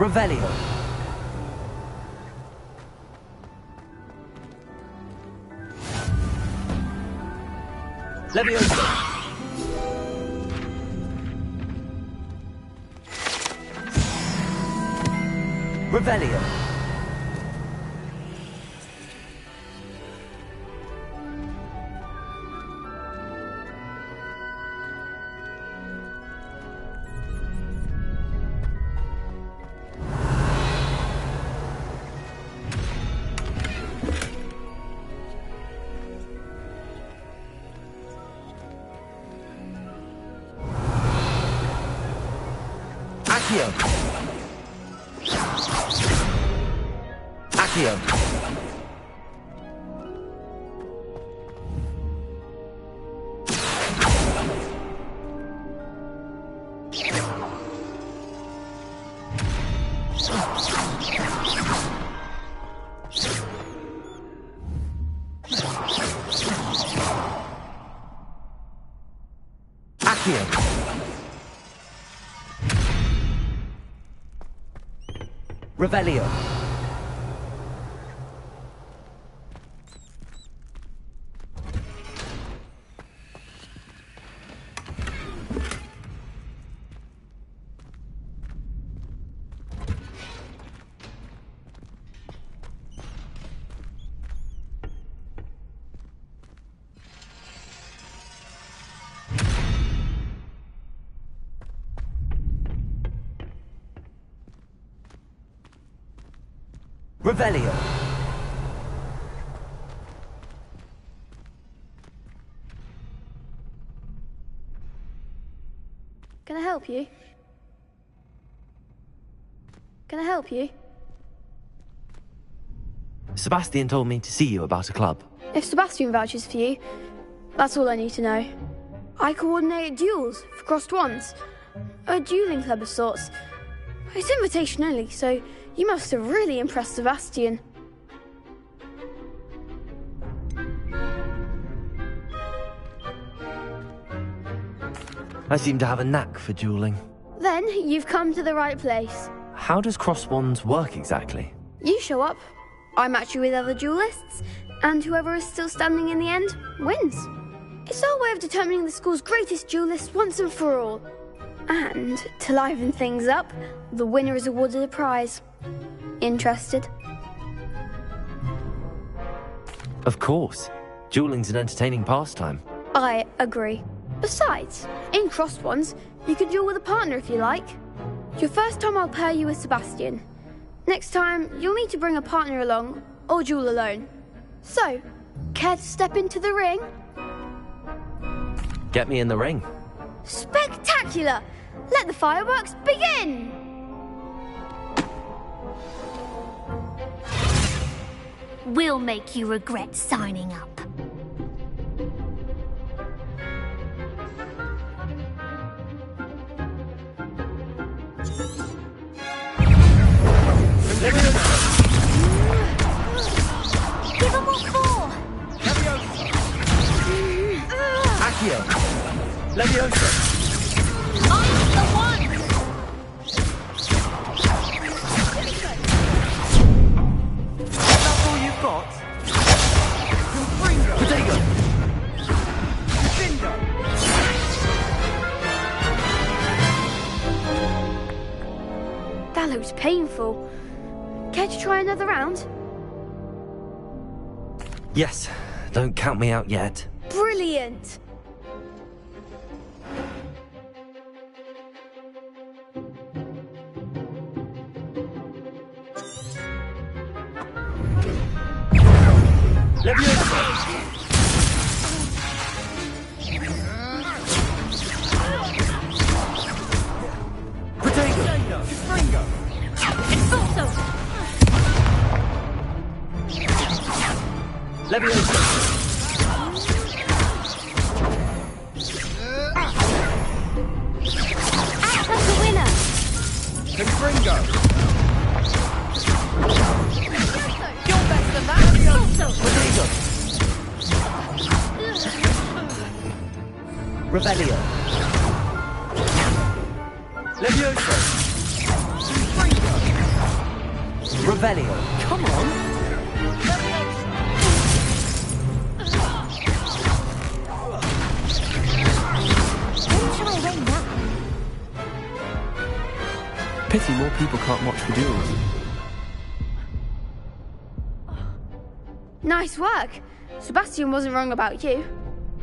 Revelio. Levioso. Revelio. Accio. Accio. Accio. Revelio. Revelio. Can I help you? Can I help you? Sebastian told me to see you about a club. If Sebastian vouches for you, that's all I need to know. I coordinate duels for crossed wands. A dueling club of sorts. It's invitation only, so you must have really impressed Sebastian. I seem to have a knack for dueling. Then you've come to the right place. How does cross wands work exactly? You show up, I match you with other duelists, and whoever is still standing in the end wins. It's our way of determining the school's greatest duelist once and for all. And to liven things up, the winner is awarded a prize. Interested? Of course. Dueling's an entertaining pastime. I agree. Besides, in crossed wands, you can duel with a partner if you like. Your first time I'll pair you with Sebastian. Next time, you'll need to bring a partner along, or duel alone. So, care to step into the ring? Get me in the ring. Spectacular! Let the fireworks begin! We'll make you regret signing up. Give them what for! Accio. Leviosa. I'm the one! That's all you've got? Potato. That looks painful. Care to try another round? Yes. Don't count me out yet. Brilliant! Leviosa. Potato. Expulso! Leviosa. That's the winner! Confringo. You're better than that! Expulso! Potato. Revelio. Leviosa. Confringo. Revelio. Come on. When shall I ring that? Pity more people can't watch the duels. Nice work. Sebastian wasn't wrong about you.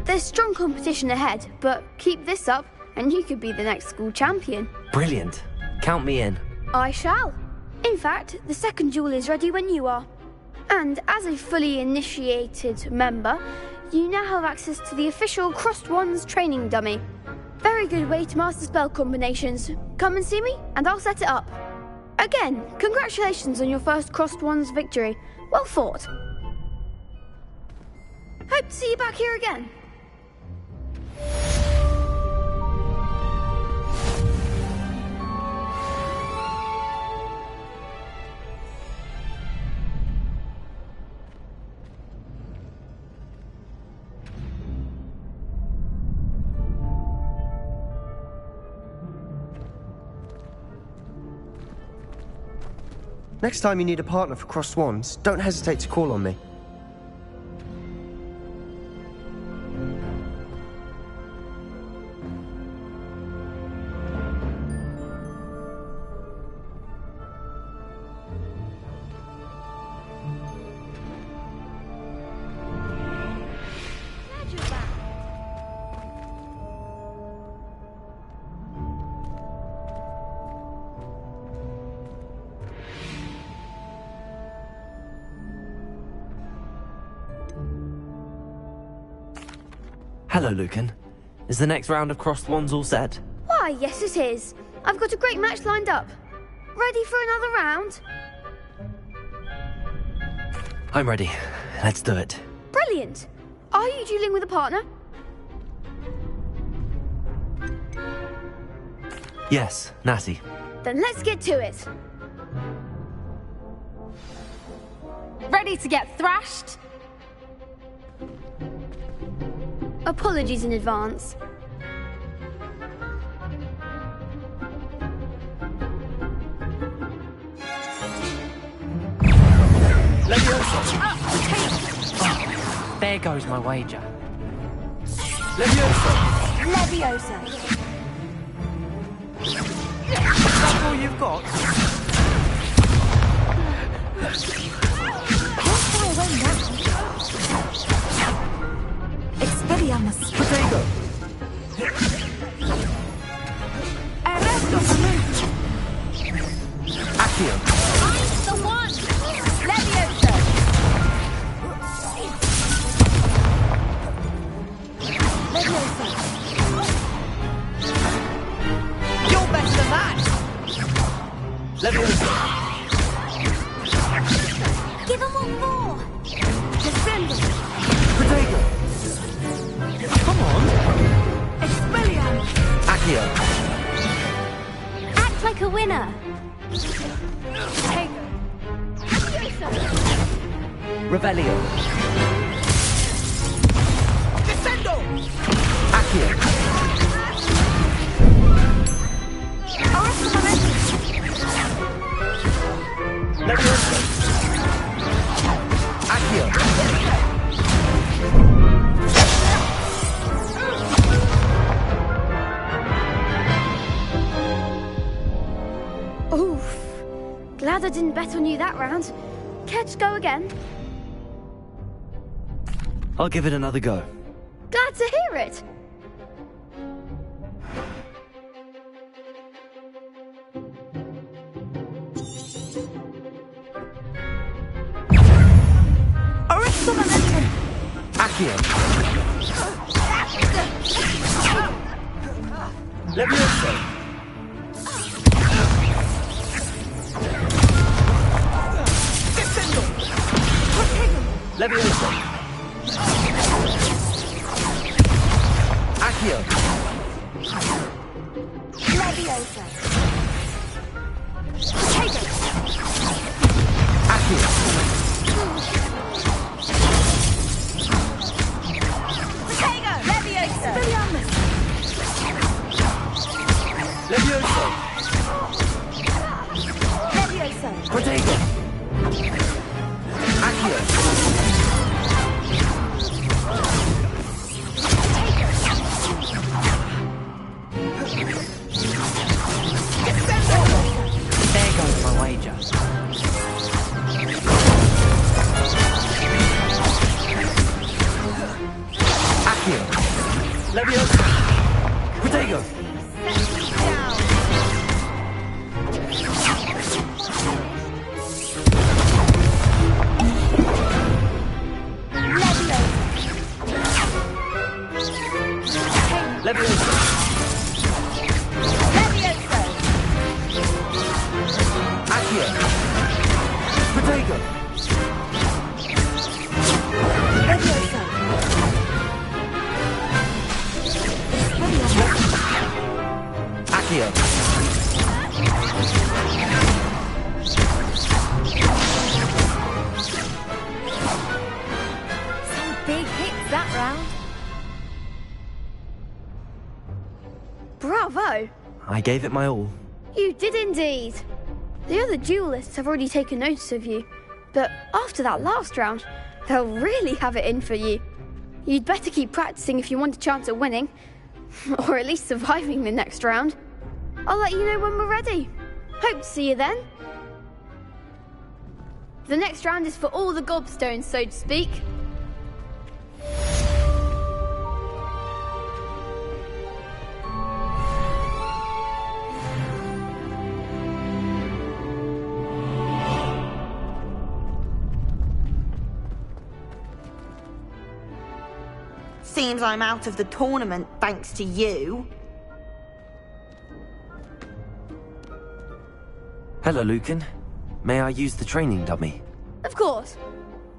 There's strong competition ahead, but keep this up and you could be the next school champion. Brilliant. Count me in. I shall. In fact, the second duel is ready when you are. And as a fully initiated member, you now have access to the official Crossed Wands training dummy. Very good way to master spell combinations. Come and see me and I'll set it up. Again, congratulations on your first Crossed Wands victory. Well fought. Hope to see you back here again. Next time you need a partner for Crossed Wands, don't hesitate to call on me. Hello, Lucan. Is the next round of Crossed Wands all set? Why, yes it is. I've got a great match lined up. Ready for another round? I'm ready. Let's do it. Brilliant. Are you dueling with a partner? Yes, Natty. Then let's get to it. Ready to get thrashed? Apologies in advance. There goes my wager. Leviosa. That's all you've got? When shall I ring that? Expelliarmus. Potato. Accio. I'm the one. Leviosa. Leviosa. You're better than that. Leviosa. Give him one more. Descend. Potato. Come on. Expelliarmus. Accio. Act like a winner. Revelio. Descendo. Accio. Leviosa. Accio. Oof. Glad I didn't bet on you that round. Care to go again? I'll give it another go. Glad to hear it. Accio. Leviosa. Leviosa. Accio. Leviosa. Accio. Leviosa. Leviosa. Leviosa. Potato. There goes my wager. Accio. Leviosa. Protego. Leviosa. Accio. Protego. Accio. Some big hits that round. Bravo! I gave it my all. You did indeed. The other duelists have already taken notice of you, but after that last round, they'll really have it in for you. You'd better keep practicing if you want a chance at winning, or at least surviving the next round. I'll let you know when we're ready. Hope to see you then. The next round is for all the gobstones, so to speak. Seems I'm out of the tournament thanks to you. Hello, Lucan. May I use the training dummy? Of course.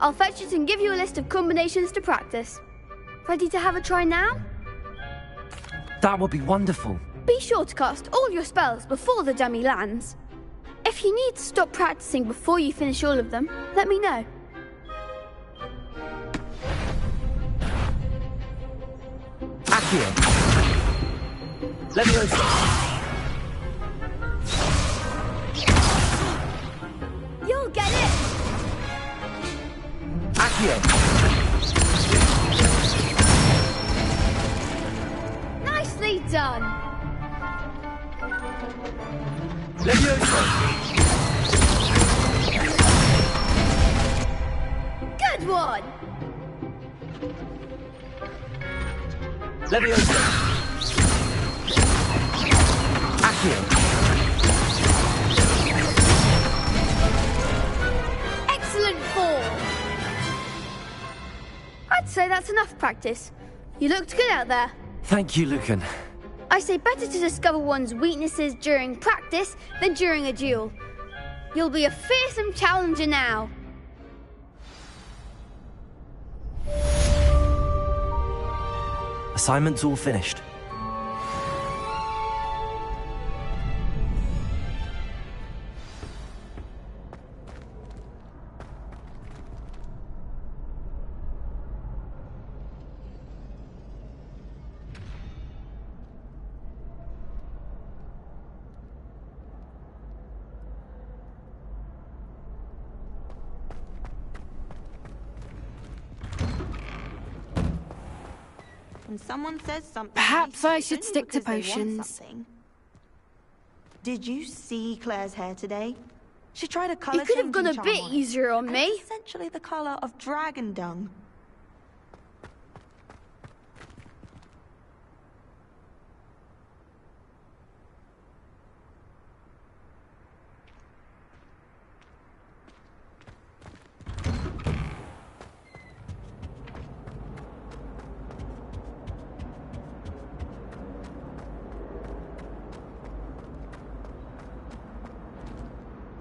I'll fetch it and give you a list of combinations to practice. Ready to have a try now? That would be wonderful. Be sure to cast all your spells before the dummy lands. If you need to stop practicing before you finish all of them, let me know. Accio. Leviosa. You'll get it! Accio. Nicely done! Leviosa. Good one! Leviosa. Accio. Excellent form! I'd say that's enough practice. You looked good out there. Thank you, Lucan. I say better to discover one's weaknesses during practice than during a duel. You'll be a fearsome challenger now. Assignment's all finished. When someone says something, Perhaps nice, I it's should only stick to because they want potions. something. Did you see Claire's hair today? She tried a colour It could have gone a changing bit charm on it, easier on and me. it's essentially the colour of dragon dung.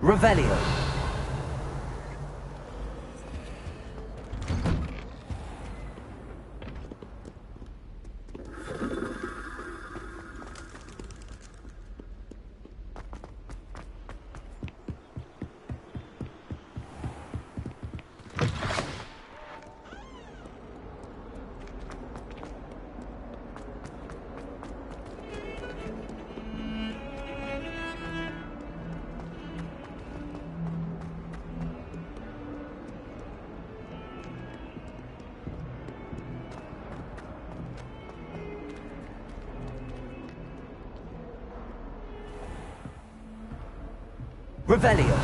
Revelio. Revelio.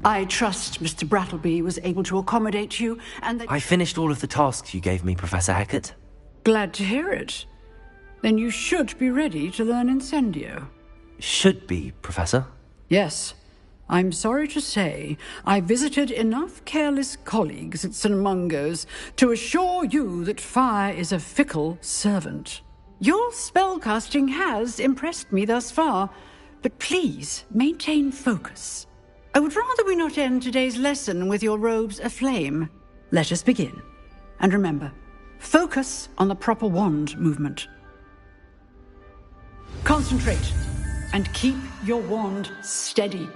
I trust Mr. Brattleby was able to accommodate you, and that... I finished all of the tasks you gave me, Professor Hackett. Glad to hear it. Then you should be ready to learn Incendio. Should be, Professor. Yes. I'm sorry to say, I visited enough careless colleagues at St. Mungo's to assure you that fire is a fickle servant. Your spellcasting has impressed me thus far, but please maintain focus. I would rather we not end today's lesson with your robes aflame. Let us begin. And remember, focus on the proper wand movement. Concentrate, and keep your wand steady.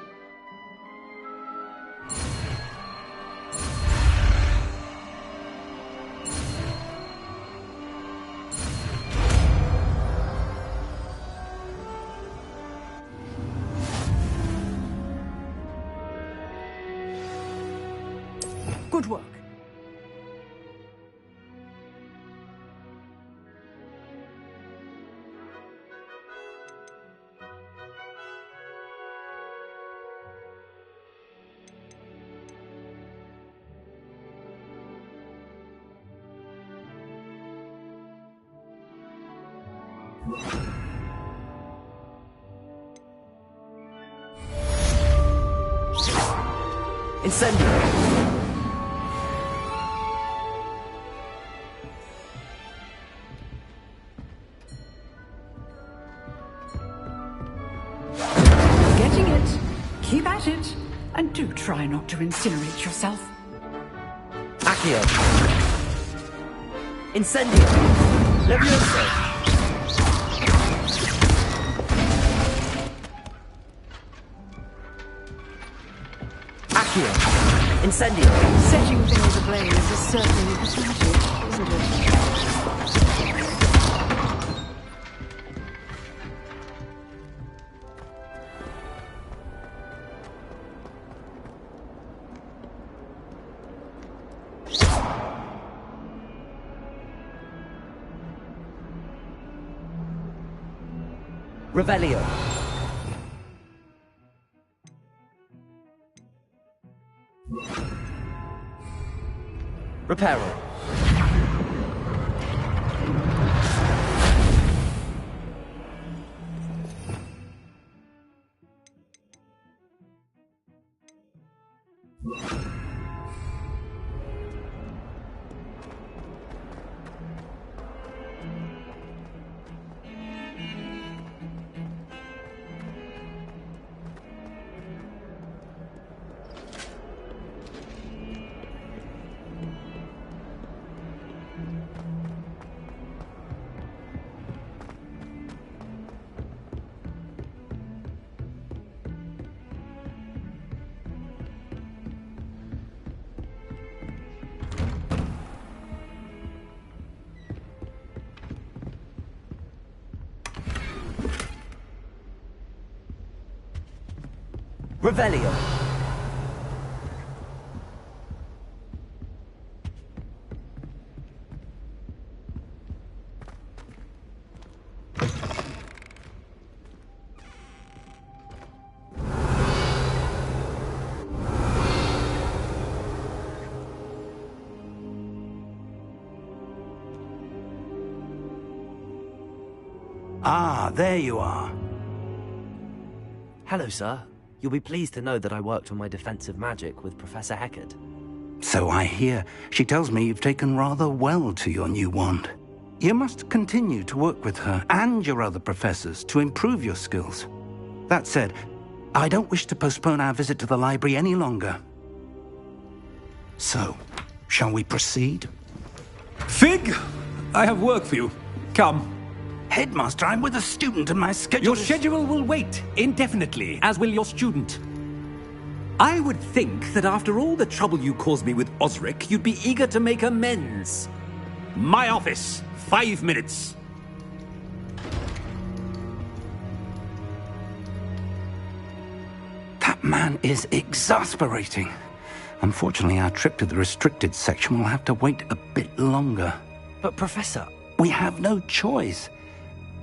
Good work. Incendio. Getting it. Keep at it. And do try not to incinerate yourself. Accio. Incendio. Levioso. Accio. Incendio. Setting things ablaze is certainly cathartic, isn't it? Revelio. Reparo. Revelio. Ah, there you are. Hello, sir. You'll be pleased to know that I worked on my defensive magic with Professor Hackett. So I hear. She tells me you've taken rather well to your new wand. You must continue to work with her and your other professors to improve your skills. That said, I don't wish to postpone our visit to the library any longer. So, shall we proceed? Fig, I have work for you. Come. Headmaster, I'm with a student and my schedule Your schedule will wait indefinitely, as will your student. I would think that after all the trouble you caused me with Osric, you'd be eager to make amends. My office, 5 minutes. That man is exasperating. Unfortunately, our trip to the restricted section will have to wait a bit longer. But, Professor... We have no choice.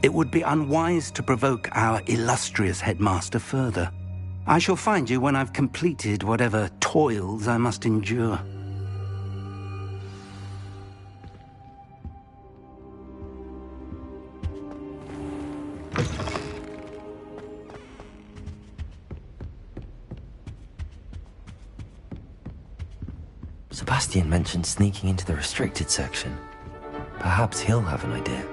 It would be unwise to provoke our illustrious headmaster further. I shall find you when I've completed whatever toils I must endure. Sebastian mentioned sneaking into the restricted section. Perhaps he'll have an idea.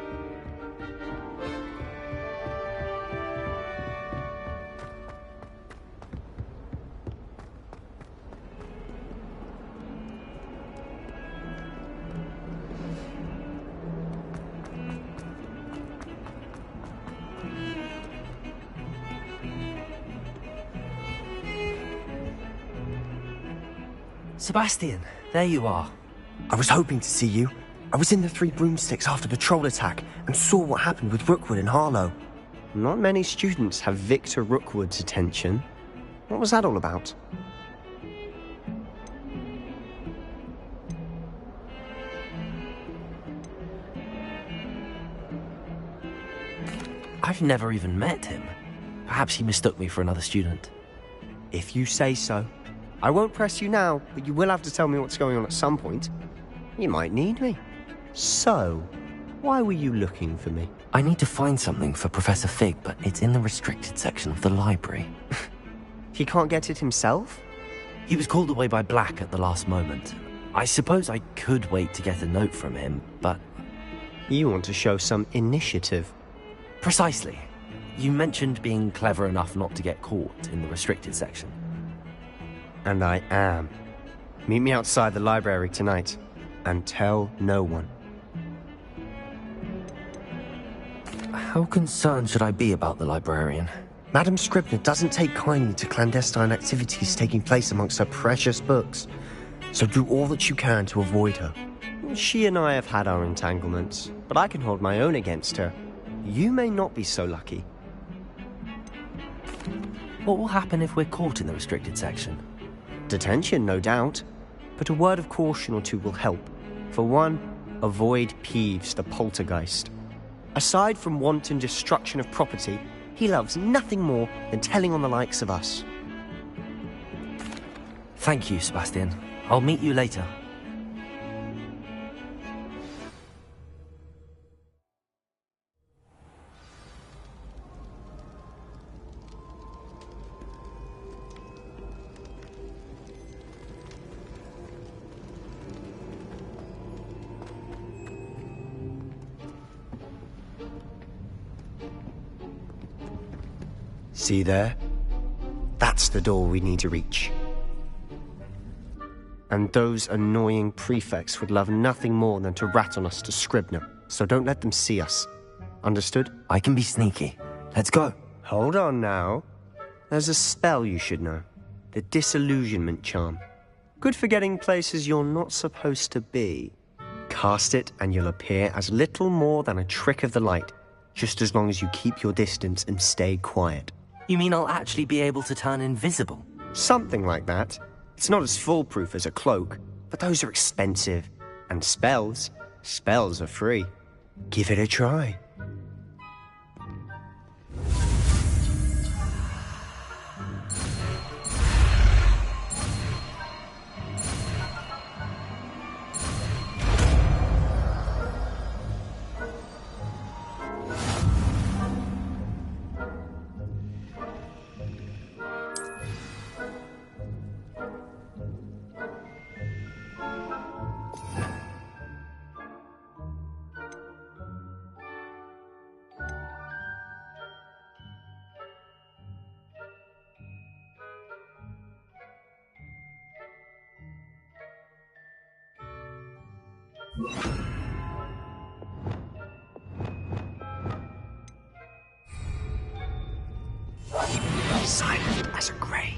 Sebastian, there you are. I was hoping to see you. I was in the Three Broomsticks after the troll attack and saw what happened with Rookwood and Harlow. Not many students have Victor Rookwood's attention. What was that all about? I've never even met him. Perhaps he mistook me for another student. If you say so. I won't press you now, but you will have to tell me what's going on at some point. You might need me. So, why were you looking for me? I need to find something for Professor Fig, but it's in the restricted section of the library. He can't get it himself? He was called away by Black at the last moment. I suppose I could wait to get a note from him, but... You want to show some initiative. Precisely. You mentioned being clever enough not to get caught in the restricted section. And I am. Meet me outside the library tonight, and tell no one. How concerned should I be about the librarian? Madam Scribner doesn't take kindly to clandestine activities taking place amongst her precious books, so do all that you can to avoid her. She and I have had our entanglements, but I can hold my own against her. You may not be so lucky. What will happen if we're caught in the restricted section? Detention, no doubt, but a word of caution or two will help. For one, avoid Peeves the poltergeist. Aside from wanton destruction of property, he loves nothing more than telling on the likes of us. Thank you, Sebastian. I'll meet you later. See there? That's the door we need to reach. And those annoying prefects would love nothing more than to rat on us to Scribner, so don't let them see us. Understood? I can be sneaky. Let's go. Hold on now. There's a spell you should know. The Disillusionment Charm. Good for getting places you're not supposed to be. Cast it and you'll appear as little more than a trick of the light, just as long as you keep your distance and stay quiet. You mean I'll actually be able to turn invisible? Something like that. It's not as foolproof as a cloak, but those are expensive. And spells are free. Give it a try. Silent as a grave.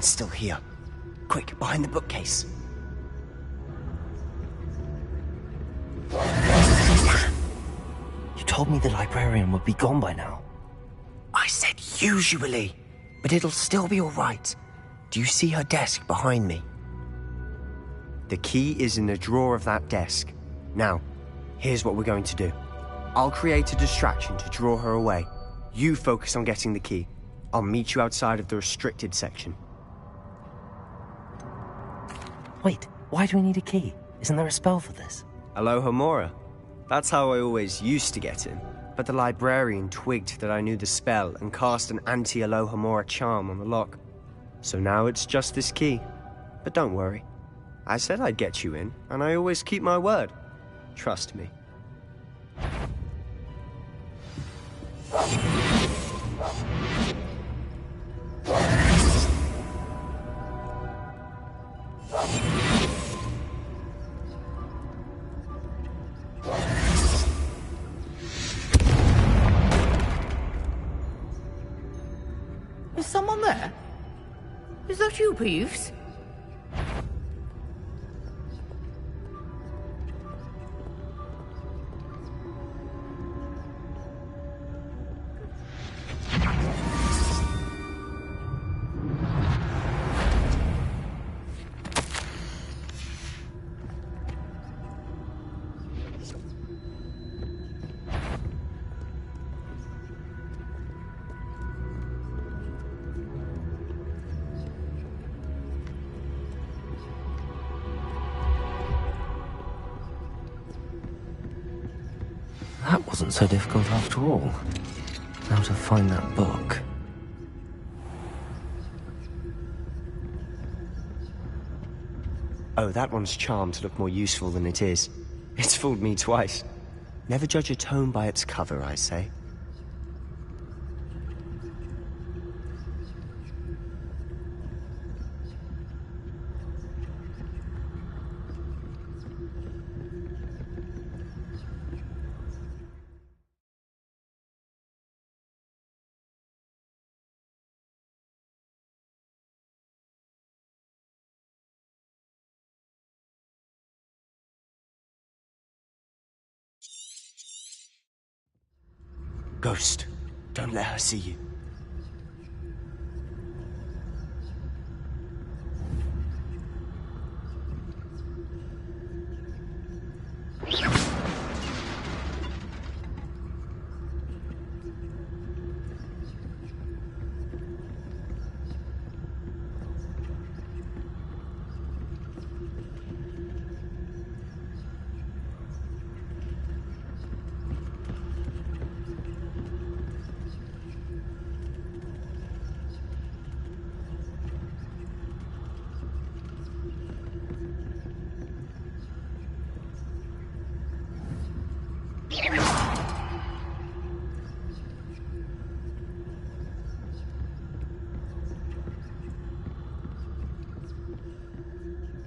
librarian's still here. Quick, behind the bookcase. You told me the librarian would be gone by now. I said usually, but it'll still be all right. Do you see her desk behind me? The key is in the drawer of that desk. Now, here's what we're going to do. I'll create a distraction to draw her away. You focus on getting the key. I'll meet you outside of the restricted section. Wait, why do we need a key? Isn't there a spell for this? Alohomora. That's how I always used to get in. But the librarian twigged that I knew the spell and cast an anti-Alohomora charm on the lock. So now it's just this key. But don't worry. I said I'd get you in, and I always keep my word. Trust me. Is someone there? Is that you, Peeves? That wasn't so difficult after all. Now to find that book. Oh, that one's charmed to look more useful than it is. It's fooled me twice. Never judge a tome by its cover, I say. Ghost, don't let her see you.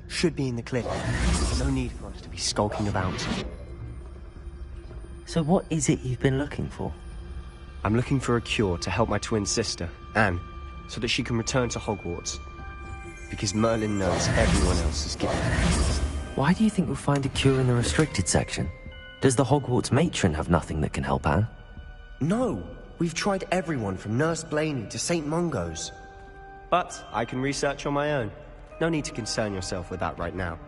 Should be in the cliff. No need for us to be skulking about. So what is it you've been looking for? I'm looking for a cure to help my twin sister, Anne, so that she can return to Hogwarts. Because Merlin knows everyone else is given up. Why do you think you'll find a cure in the restricted section? Does the Hogwarts matron have nothing that can help Anne? No! We've tried everyone from Nurse Blaney to St. Mungo's. But I can research on my own. No need to concern yourself with that right now.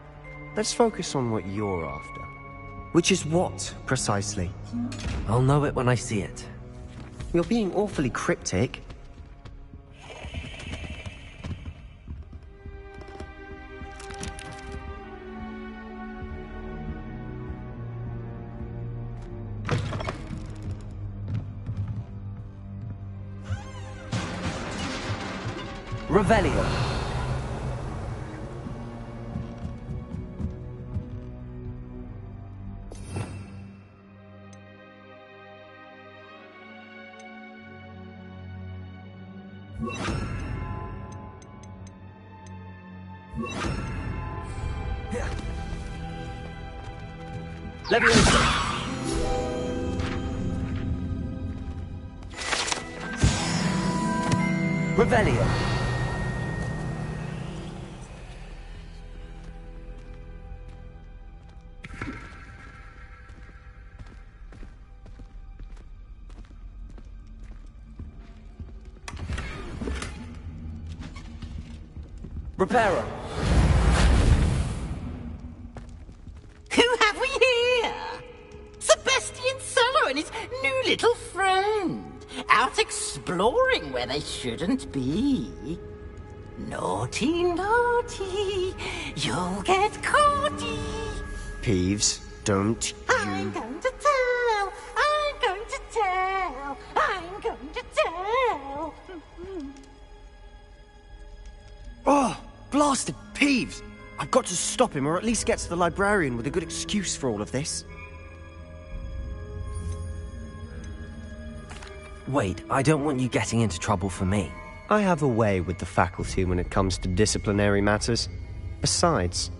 Let's focus on what you're after. Which is what, precisely? I'll know it when I see it. You're being awfully cryptic. Revelio. Leviosa. Revelio. Reparo. Who have we here? Sebastian Solo and his new little friend. Out exploring where they shouldn't be. Naughty, naughty. You'll get caughty. Peeves, don't you... I'm going to tell. I'm going to tell. I'm going to tell. Oh, blasted Peeves! I've got to stop him, or at least get to the librarian with a good excuse for all of this. Wait, I don't want you getting into trouble for me. I have a way with the faculty when it comes to disciplinary matters. Besides,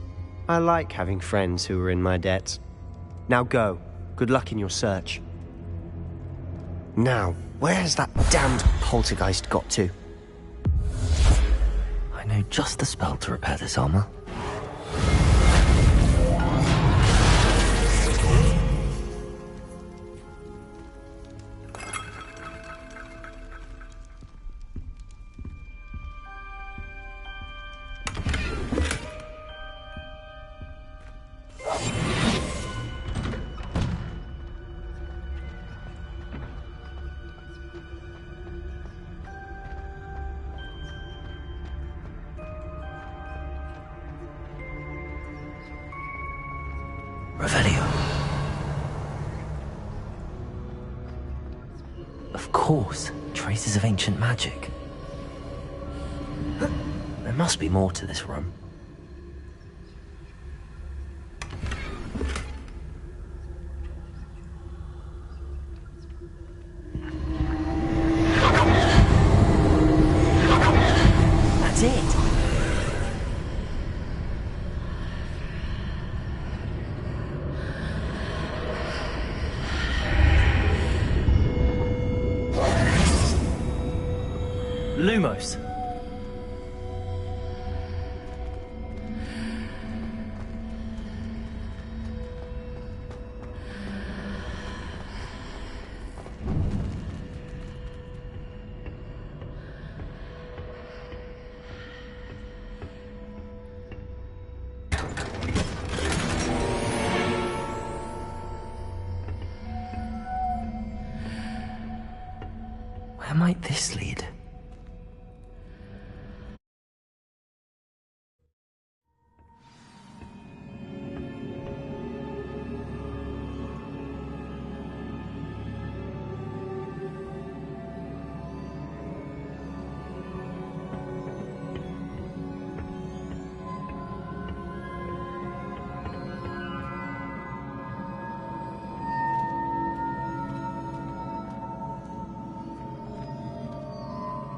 I like having friends who are in my debt. Now go. Good luck in your search. Now, where has that damned poltergeist got to? I know just the spell to repair this armor. Of course, traces of ancient magic. There must be more to this room. That's it! Lumos. Where might this lead?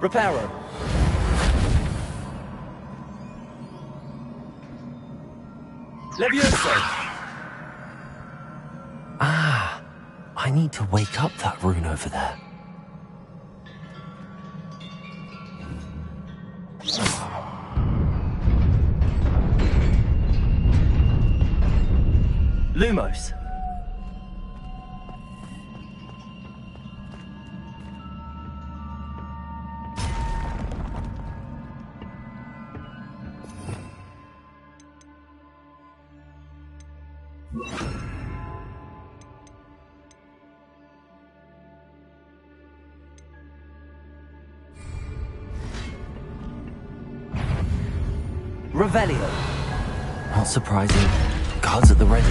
Reparo. Levioso. Ah, I need to wake up that rune over there. Lumos. Revelio. Not surprising. Guards at the ready.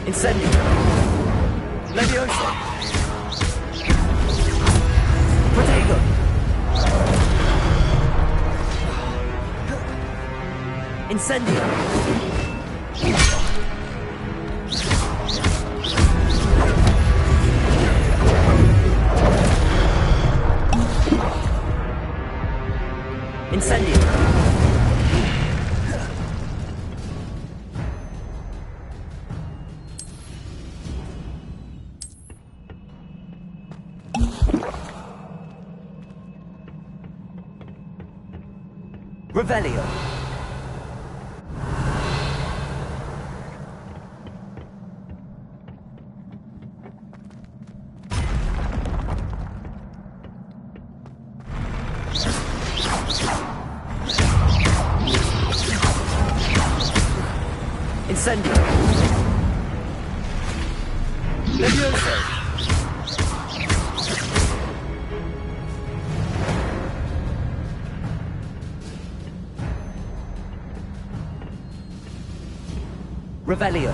Incendio. Levioso. Protego. Incendio. Incendio. Revelio. Incendio. Levioso. Revelio.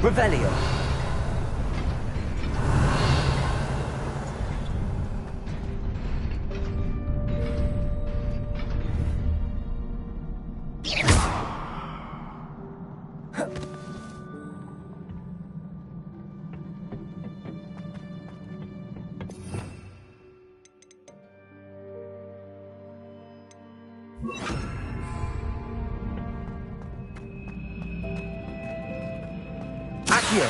Revelio. Accio.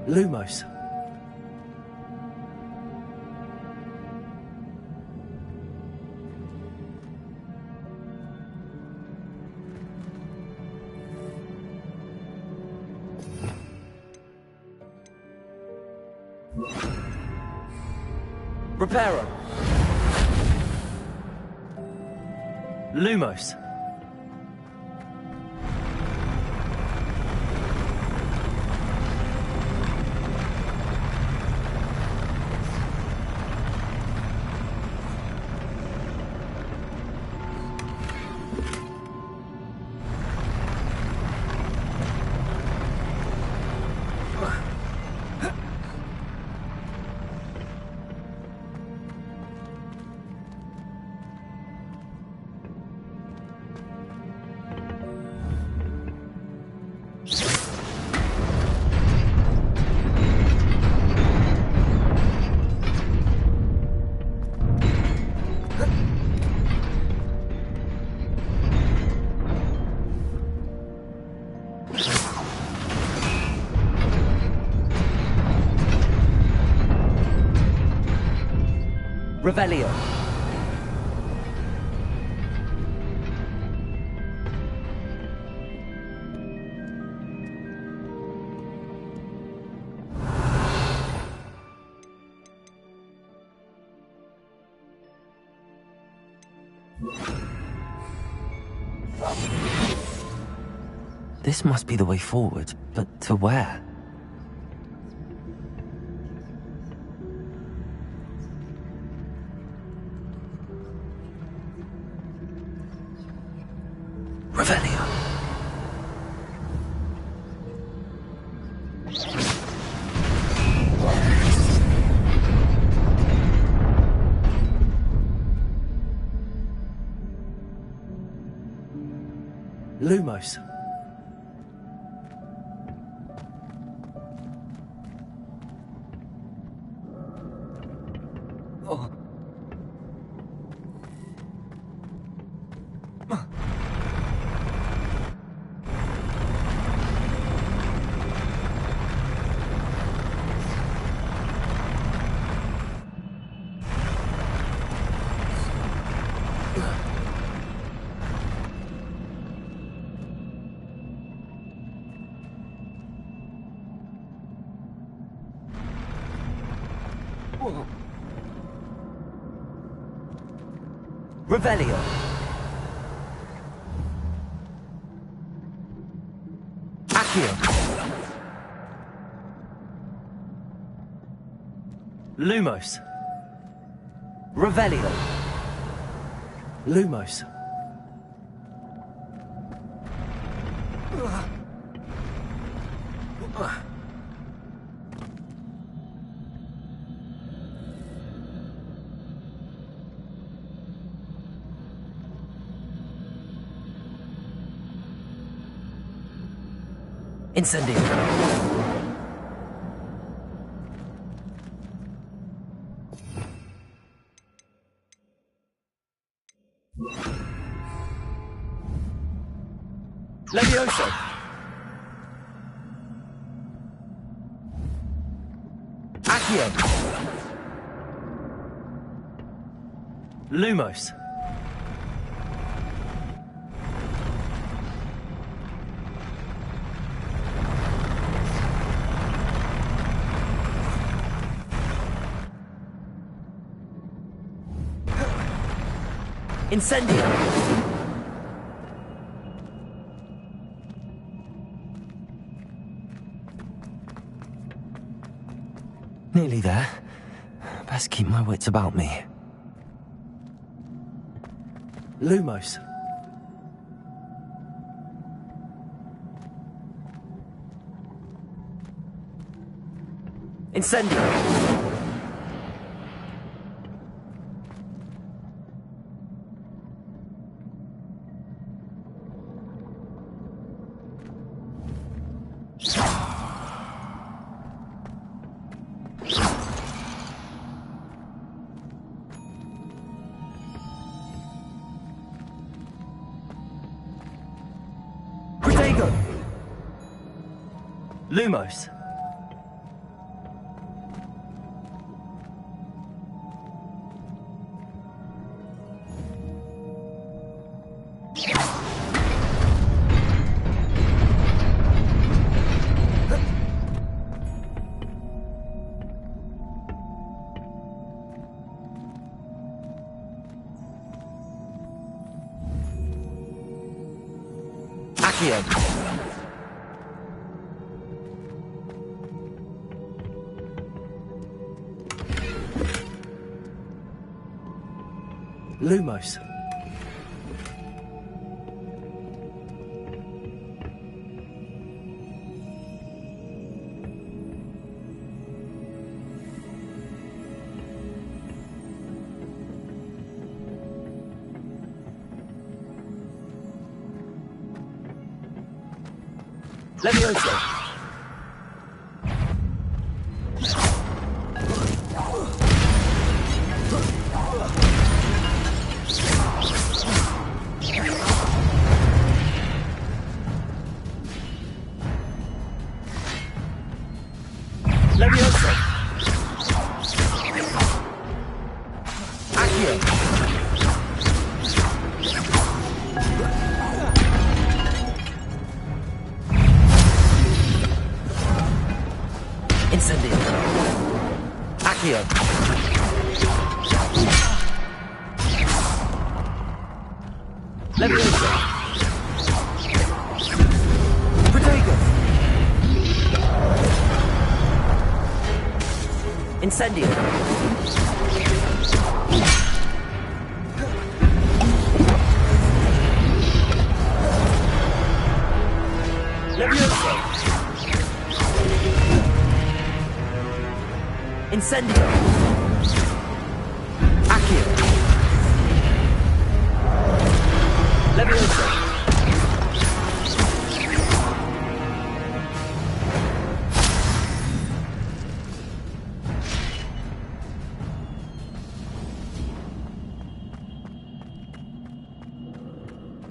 Lumos. Reparo. Lumos. Revelio. This must be the way forward, but to where? Revelio. Lumos. Oh. Revelio. Accio. Lumos. Revelio. Lumos. Incendio. Levioso! Accio! Lumos! Incendio! Nearly there. Best keep my wits about me. Lumos! Incendio! Lumos! Accio! Lumos. Levioso. Levioso. Accio. Incendio. Accio. Levioso. Protego. Incendio. Levioso. Incendio. Accio. Levioso.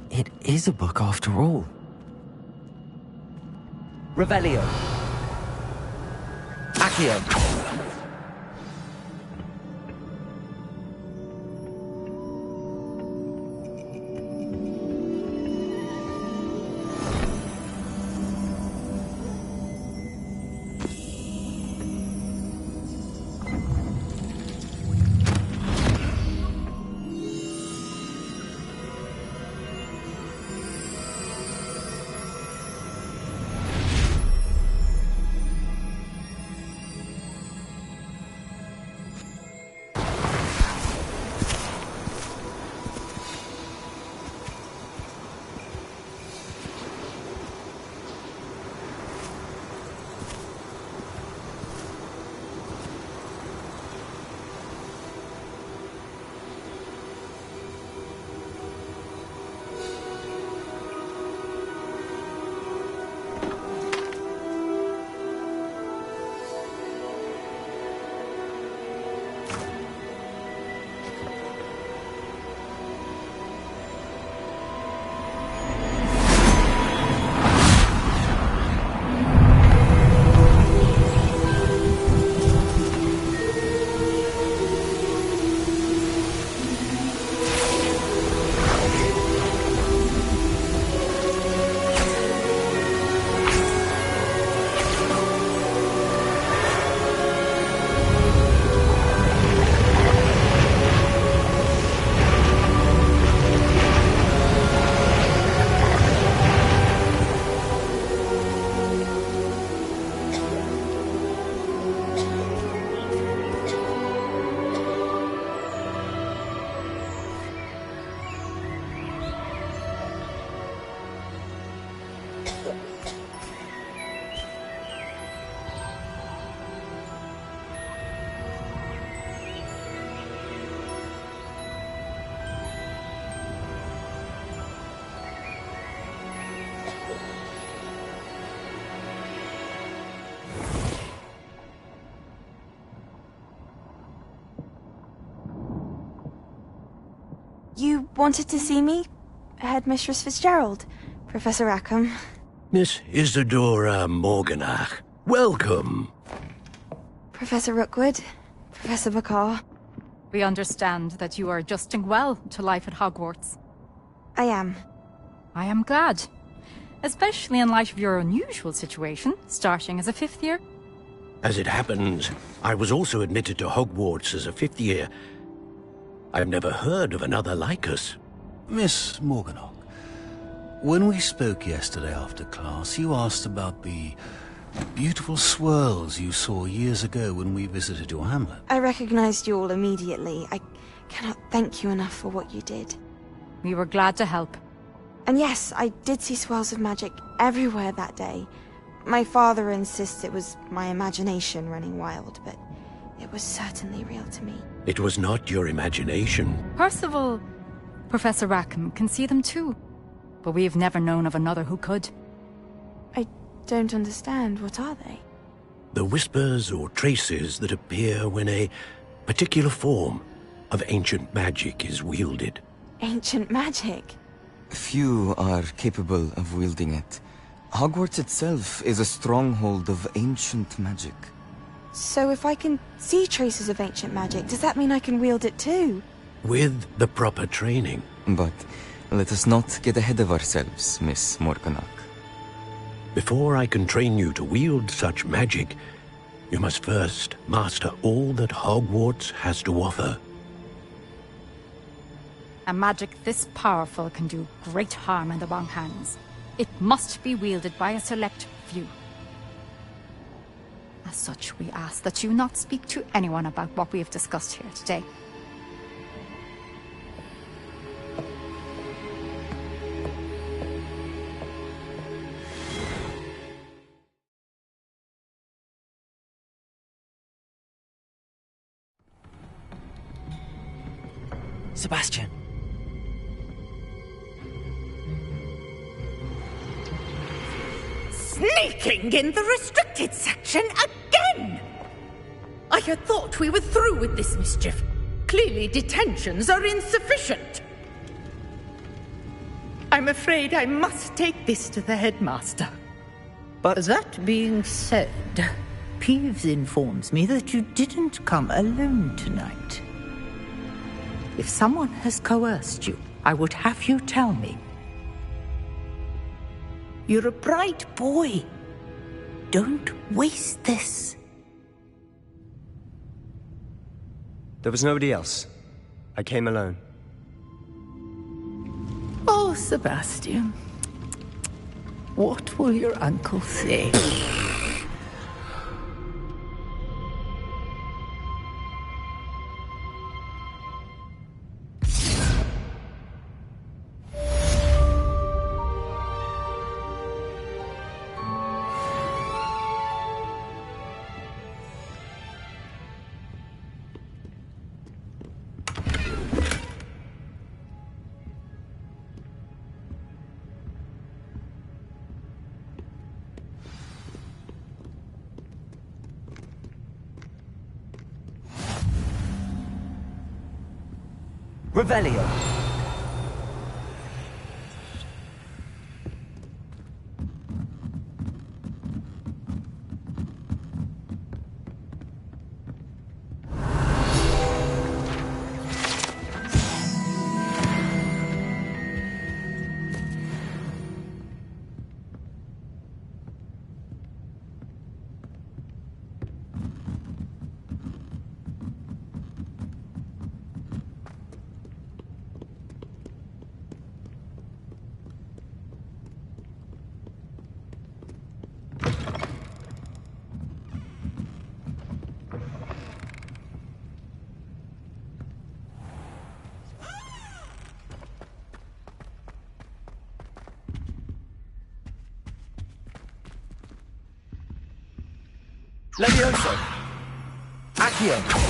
It is a book after all. Revelio. Accio. You wanted to see me? Headmistress Fitzgerald, Professor Rackham. Miss Isadora Morganach, welcome. Professor Rookwood, Professor Bakar. We understand that you are adjusting well to life at Hogwarts. I am. I am glad. Especially in light of your unusual situation, starting as a 5th year. As it happens, I was also admitted to Hogwarts as a 5th year. I've never heard of another like us. Miss Morganach, when we spoke yesterday after class, you asked about the beautiful swirls you saw years ago when we visited your hamlet. I recognized you all immediately. I cannot thank you enough for what you did. We were glad to help. And yes, I did see swirls of magic everywhere that day. My father insists it was my imagination running wild, but it was certainly real to me. It was not your imagination. Percival, Professor Rackham can see them too. But we have never known of another who could. I don't understand. What are they? The whispers or traces that appear when a particular form of ancient magic is wielded. Ancient magic? Few are capable of wielding it. Hogwarts itself is a stronghold of ancient magic. So if I can see traces of ancient magic, does that mean I can wield it too? With the proper training. But let us not get ahead of ourselves, Miss Morganach. Before I can train you to wield such magic, you must first master all that Hogwarts has to offer. A magic this powerful can do great harm in the wrong hands. It must be wielded by a select few. As such, we ask that you not speak to anyone about what we have discussed here today. Sebastian. Sneaking in the restricted section again! I had thought we were through with this mischief. Clearly detentions are insufficient. I'm afraid I must take this to the headmaster. But that being said, Peeves informs me that you didn't come alone tonight. If someone has coerced you, I would have you tell me. You're a bright boy. Don't waste this. there was nobody else. I came alone. Oh, Sebastian. What will your uncle say? Revelio. Levioso. Accio.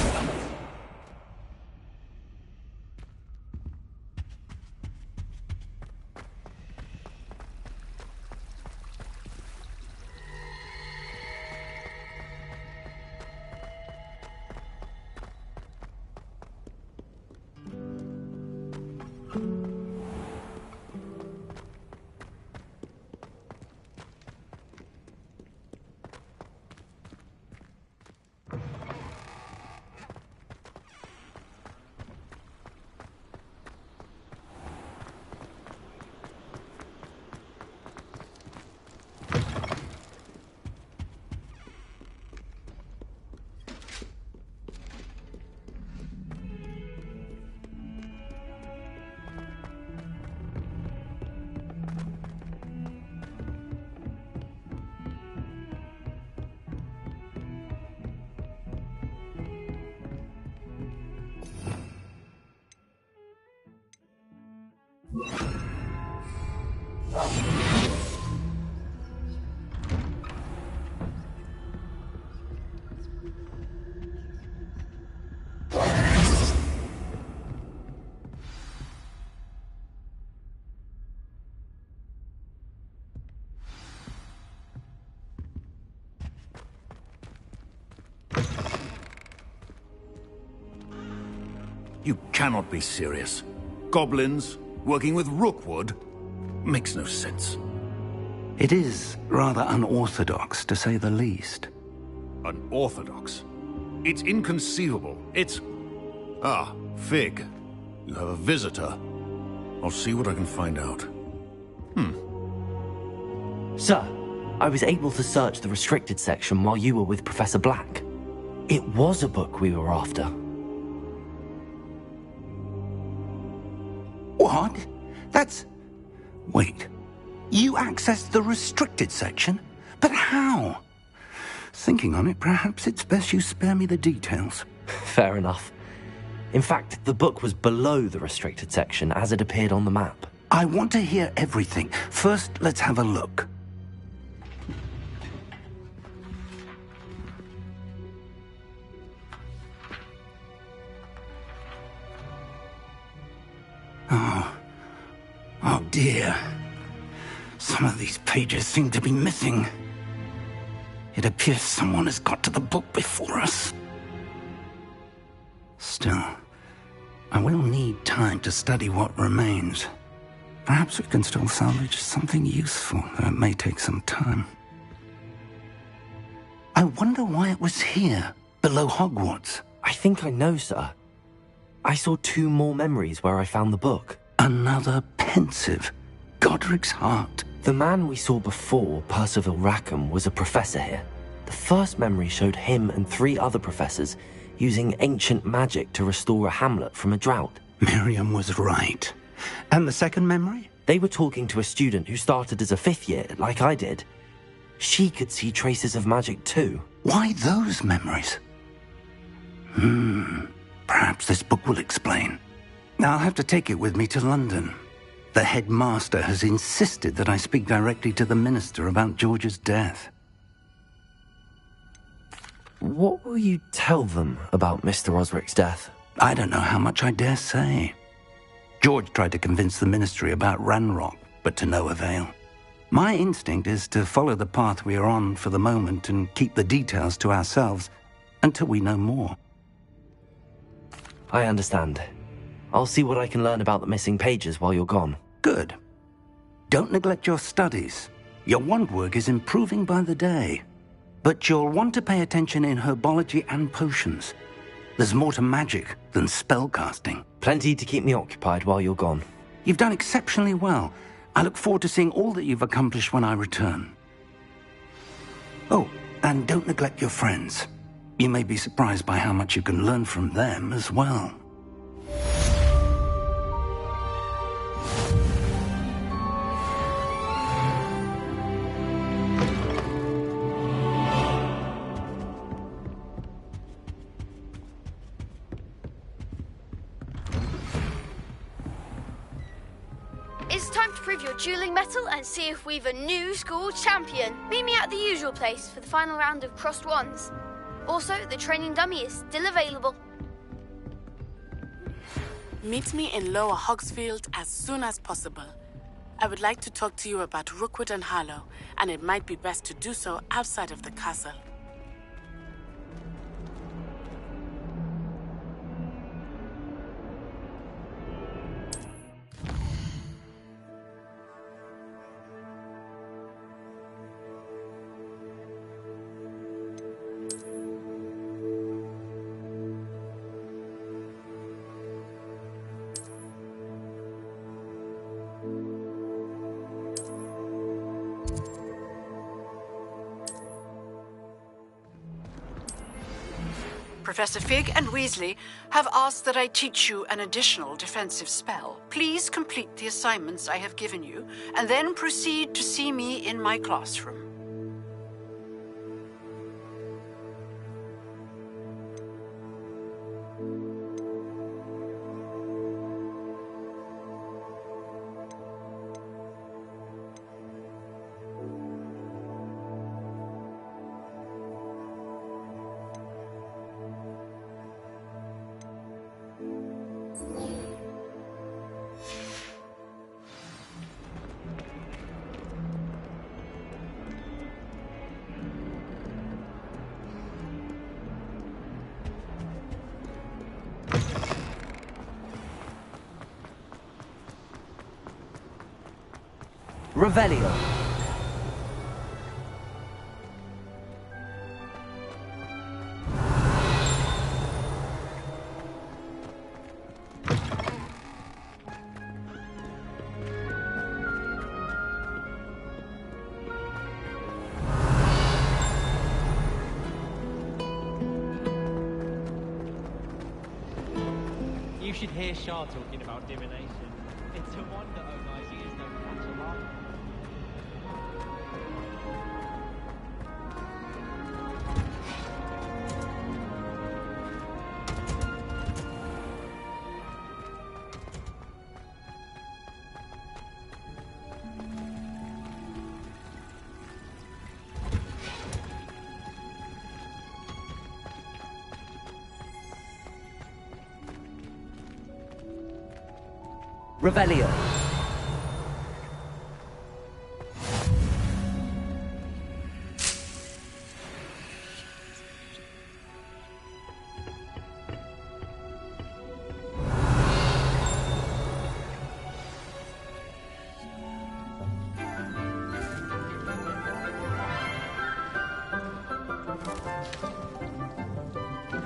You cannot be serious. Goblins working with Rookwood? Makes no sense. It is rather unorthodox, to say the least. Unorthodox? It's inconceivable. It's... Ah, Fig. You have a visitor. I'll see what I can find out. Sir, I was able to search the restricted section while you were with Professor Black. It was a book we were after. What? That's... Wait. You accessed the restricted section? But how? Thinking on it, perhaps it's best you spare me the details. Fair enough. In fact, the book was below the restricted section as it appeared on the map. I want to hear everything. First, let's have a look. Oh dear. Some of these pages seem to be missing. It appears someone has got to the book before us. Still, I will need time to study what remains. Perhaps we can still salvage something useful, though it may take some time. I wonder why it was here, below Hogwarts. I think I know, sir. I saw 2 more memories where I found the book. Another pensive. Godric's heart. The man we saw before, Percival Rackham, was a professor here. The first memory showed him and 3 other professors using ancient magic to restore a hamlet from a drought. Miriam was right. And the second memory? They were talking to a student who started as a 5th year, like I did. She could see traces of magic too. Why those memories? Perhaps this book will explain. I'll have to take it with me to London. The headmaster has insisted that I speak directly to the minister about George's death. What will you tell them about Mr. Osric's death? I don't know how much I dare say. George tried to convince the ministry about Ranrock, but to no avail. My instinct is to follow the path we are on for the moment and keep the details to ourselves until we know more. I understand. I'll see what I can learn about the missing pages while you're gone. Good. Don't neglect your studies. Your wand work is improving by the day. But you'll want to pay attention in herbology and potions. There's more to magic than spellcasting. Plenty to keep me occupied while you're gone. You've done exceptionally well. I look forward to seeing all that you've accomplished when I return. Oh, and don't neglect your friends. You may be surprised by how much you can learn from them as well. It's time to prove your dueling mettle and see if we've a new school champion. Meet me at the usual place for the final round of crossed wands. Also, the training dummy is still available. Meet me in Lower Hogsfield as soon as possible. I would like to talk to you about Rookwood and Harlow, and it might be best to do so outside of the castle. Professor Fig and Weasley have asked that I teach you an additional defensive spell. Please complete the assignments I have given you, and then proceed to see me in my classroom. Revelio. You should hear Shah talking about divination. It's a wonder Omai's ears don't catch alarm. Revelio.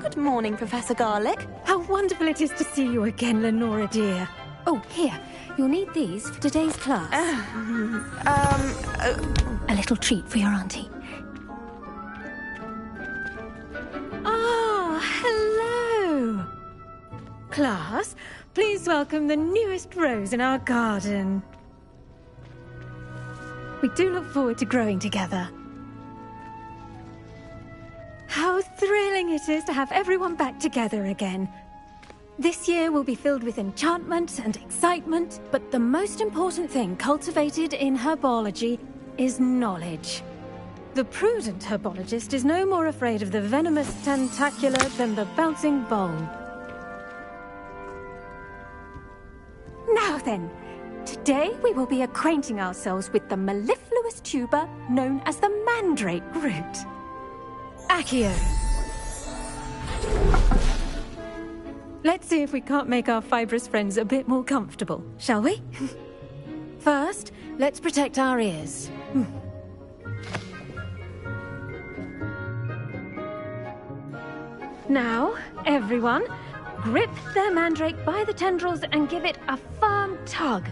Good morning, Professor Garlick. How wonderful it is to see you again, Lenora dear. Oh, here. You'll need these for today's class. A little treat for your auntie. Ah, hello. Class, please welcome the newest rose in our garden. We do look forward to growing together. How thrilling it is to have everyone back together again. This year will be filled with enchantment and excitement, but the most important thing cultivated in herbology is knowledge. The prudent herbologist is no more afraid of the venomous tentacular than the bouncing bowl. Now then, today we will be acquainting ourselves with the mellifluous tuber known as the mandrake root. Accio. Let's see if we can't make our fibrous friends a bit more comfortable, shall we? First, let's protect our ears. Now, everyone, grip their mandrake by the tendrils and give it a firm tug.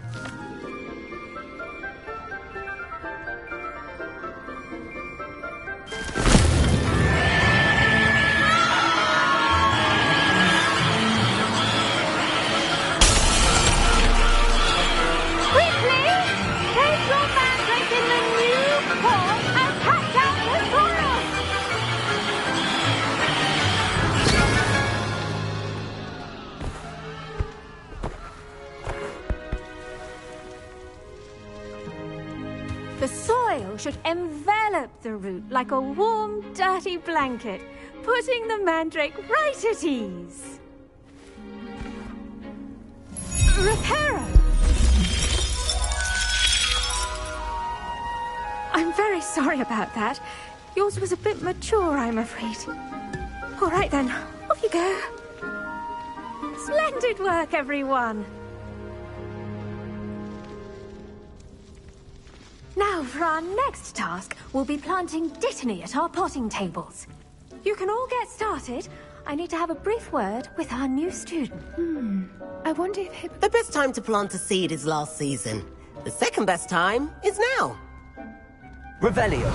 The soil should envelop the root like a warm, dirty blanket, putting the mandrake right at ease. Reparo! I'm very sorry about that. Yours was a bit mature, I'm afraid. All right then, off you go. Splendid work, everyone. Now, for our next task, we'll be planting dittany at our potting tables. You can all get started. I need to have a brief word with our new student. I wonder if... The best time to plant a seed is last season. The second best time is now. Revelio.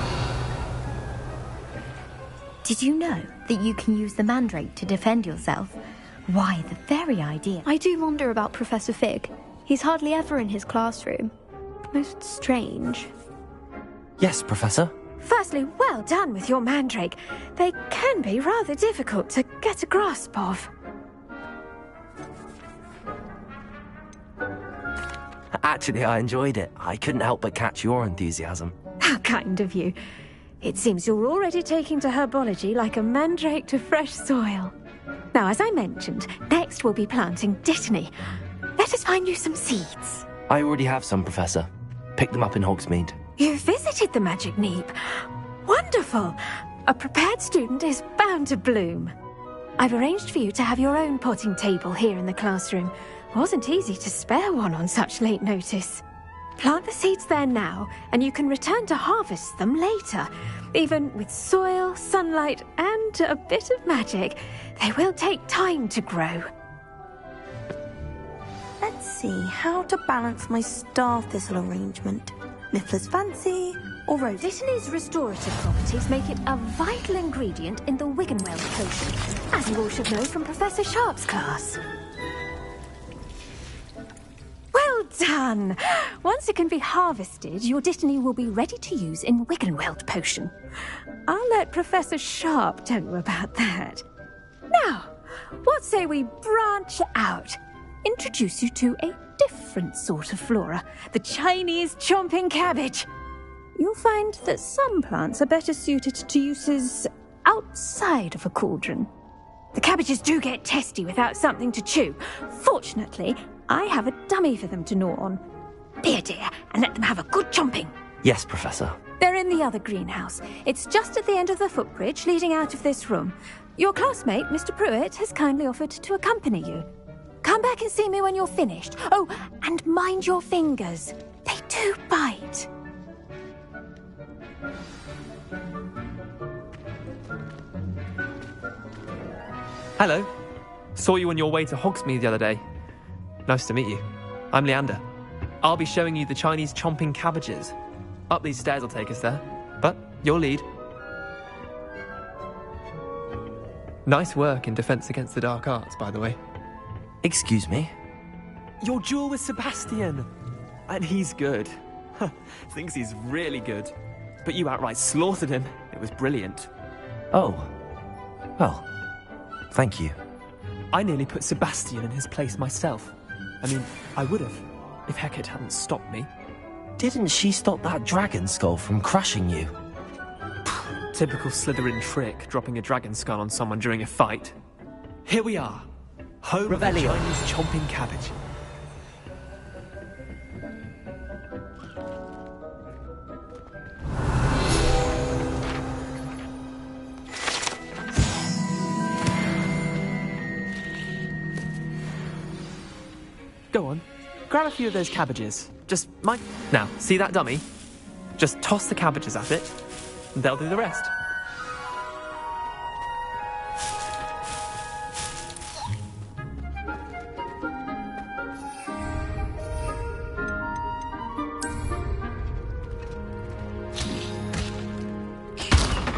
Did you know that you can use the mandrake to defend yourself? Why, the very idea. I do wonder about Professor Fig. He's hardly ever in his classroom. Most strange. Yes, Professor. Firstly, well done with your mandrake. They can be rather difficult to get a grasp of. Actually, I enjoyed it. I couldn't help but catch your enthusiasm. How kind of you. It seems you're already taking to herbology like a mandrake to fresh soil. Now, as I mentioned, next we'll be planting dittany. Let us find you some seeds. I already have some, Professor. Picked them up in Hogsmeade. You visited the Magic Neep. Wonderful. A prepared student is bound to bloom. I've arranged for you to have your own potting table here in the classroom. Wasn't easy to spare one on such late notice. Plant the seeds there now, and you can return to harvest them later. Even with soil, sunlight, and a bit of magic, they will take time to grow. Let's see how to balance my star thistle arrangement. Mifflin's fancy or rose? Dittany's restorative properties make it a vital ingredient in the Wiggenweld potion, as you all should know from Professor Sharp's class. Well done! Once it can be harvested, your Dittany will be ready to use in Wiggenweld potion. I'll let Professor Sharp tell you about that. Now, what say we branch out? Introduce you to a different sort of flora, the Chinese chomping cabbage. You'll find that some plants are better suited to uses outside of a cauldron. The cabbages do get testy without something to chew. Fortunately, I have a dummy for them to gnaw on. Be a dear and let them have a good chomping. Yes, Professor. They're in the other greenhouse. It's just at the end of the footbridge leading out of this room. Your classmate, Mr. Pruitt, has kindly offered to accompany you. Come back and see me when you're finished. Oh, and mind your fingers. They do bite. Hello. Saw you on your way to Hogsmeade the other day. Nice to meet you. I'm Leander. I'll be showing you the Chinese chomping cabbages. Up these stairs will take us there. But your lead. Nice work in Defense Against the Dark Arts, by the way. Excuse me? Your duel with Sebastian! And he's good. Thinks he's really good. But you outright slaughtered him. It was brilliant. Oh. Well, thank you. I nearly put Sebastian in his place myself. I mean, I would have, if Hecate hadn't stopped me. Didn't she stop that dragon skull from crushing you? Typical Slytherin trick, dropping a dragon skull on someone during a fight. Here we are. Home of the Chinese chomping cabbage. Go on, grab a few of those cabbages. Just mind. Now, see that dummy? Just toss the cabbages at it, and they'll do the rest.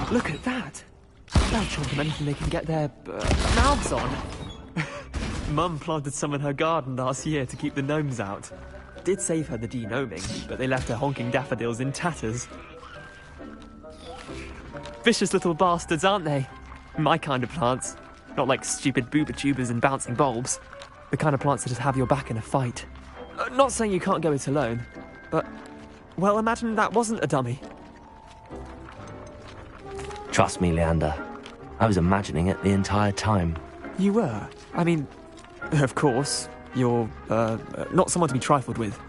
Look at that! They'll chomp on anything they can get their mouths on. Mum planted some in her garden last year to keep the gnomes out. Did save her the de-gnoming, but they left her honking daffodils in tatters. Vicious little bastards, aren't they? My kind of plants. Not like stupid booba tubers and bouncing bulbs. The kind of plants that just have your back in a fight. Not saying you can't go it alone, but, well, imagine that wasn't a dummy. Trust me, Leander. I was imagining it the entire time. You were? I mean, of course, you're, not someone to be trifled with.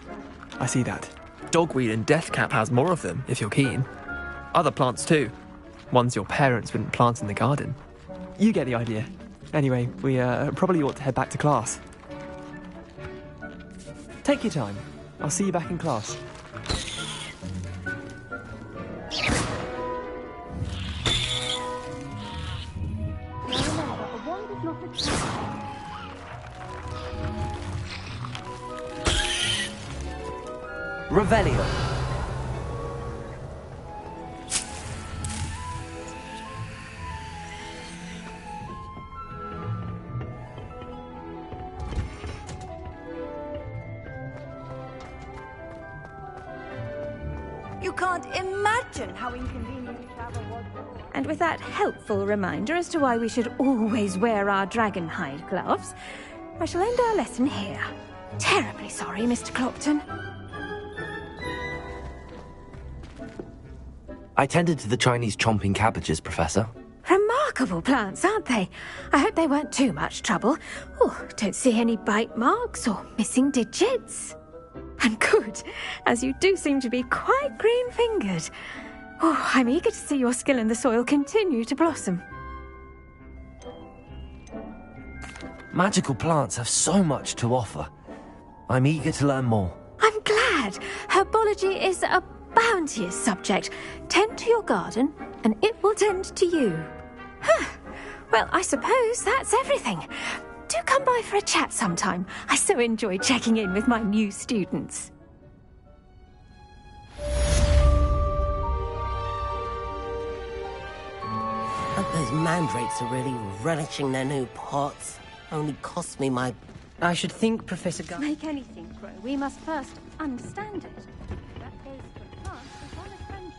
I see that. Dogweed and deathcap has more of them, if you're keen. Other plants too. Ones your parents wouldn't plant in the garden. You get the idea. Anyway, we, probably ought to head back to class. Take your time. I'll see you back in class. Revelio. You can't imagine how inconvenient travel was. And with that helpful reminder as to why we should always wear our dragon hide gloves, I shall end our lesson here. Terribly sorry, Mr. Clopton. I tended to the Chinese chomping cabbages, Professor. Remarkable plants, aren't they? I hope they weren't too much trouble. Oh, don't see any bite marks or missing digits. And good, as you do seem to be quite green-fingered. Oh, I'm eager to see your skill in the soil continue to blossom. Magical plants have so much to offer. I'm eager to learn more. I'm glad. Herbology is a bounteous subject. Tend to your garden, and it will tend to you. Well, I suppose that's everything. Do come by for a chat sometime. I so enjoy checking in with my new students. Hope those mandrakes are really relishing their new pots. Only cost me my... I should think, Professor To make anything grow, we must first understand it. That goes for plants as well as friendship.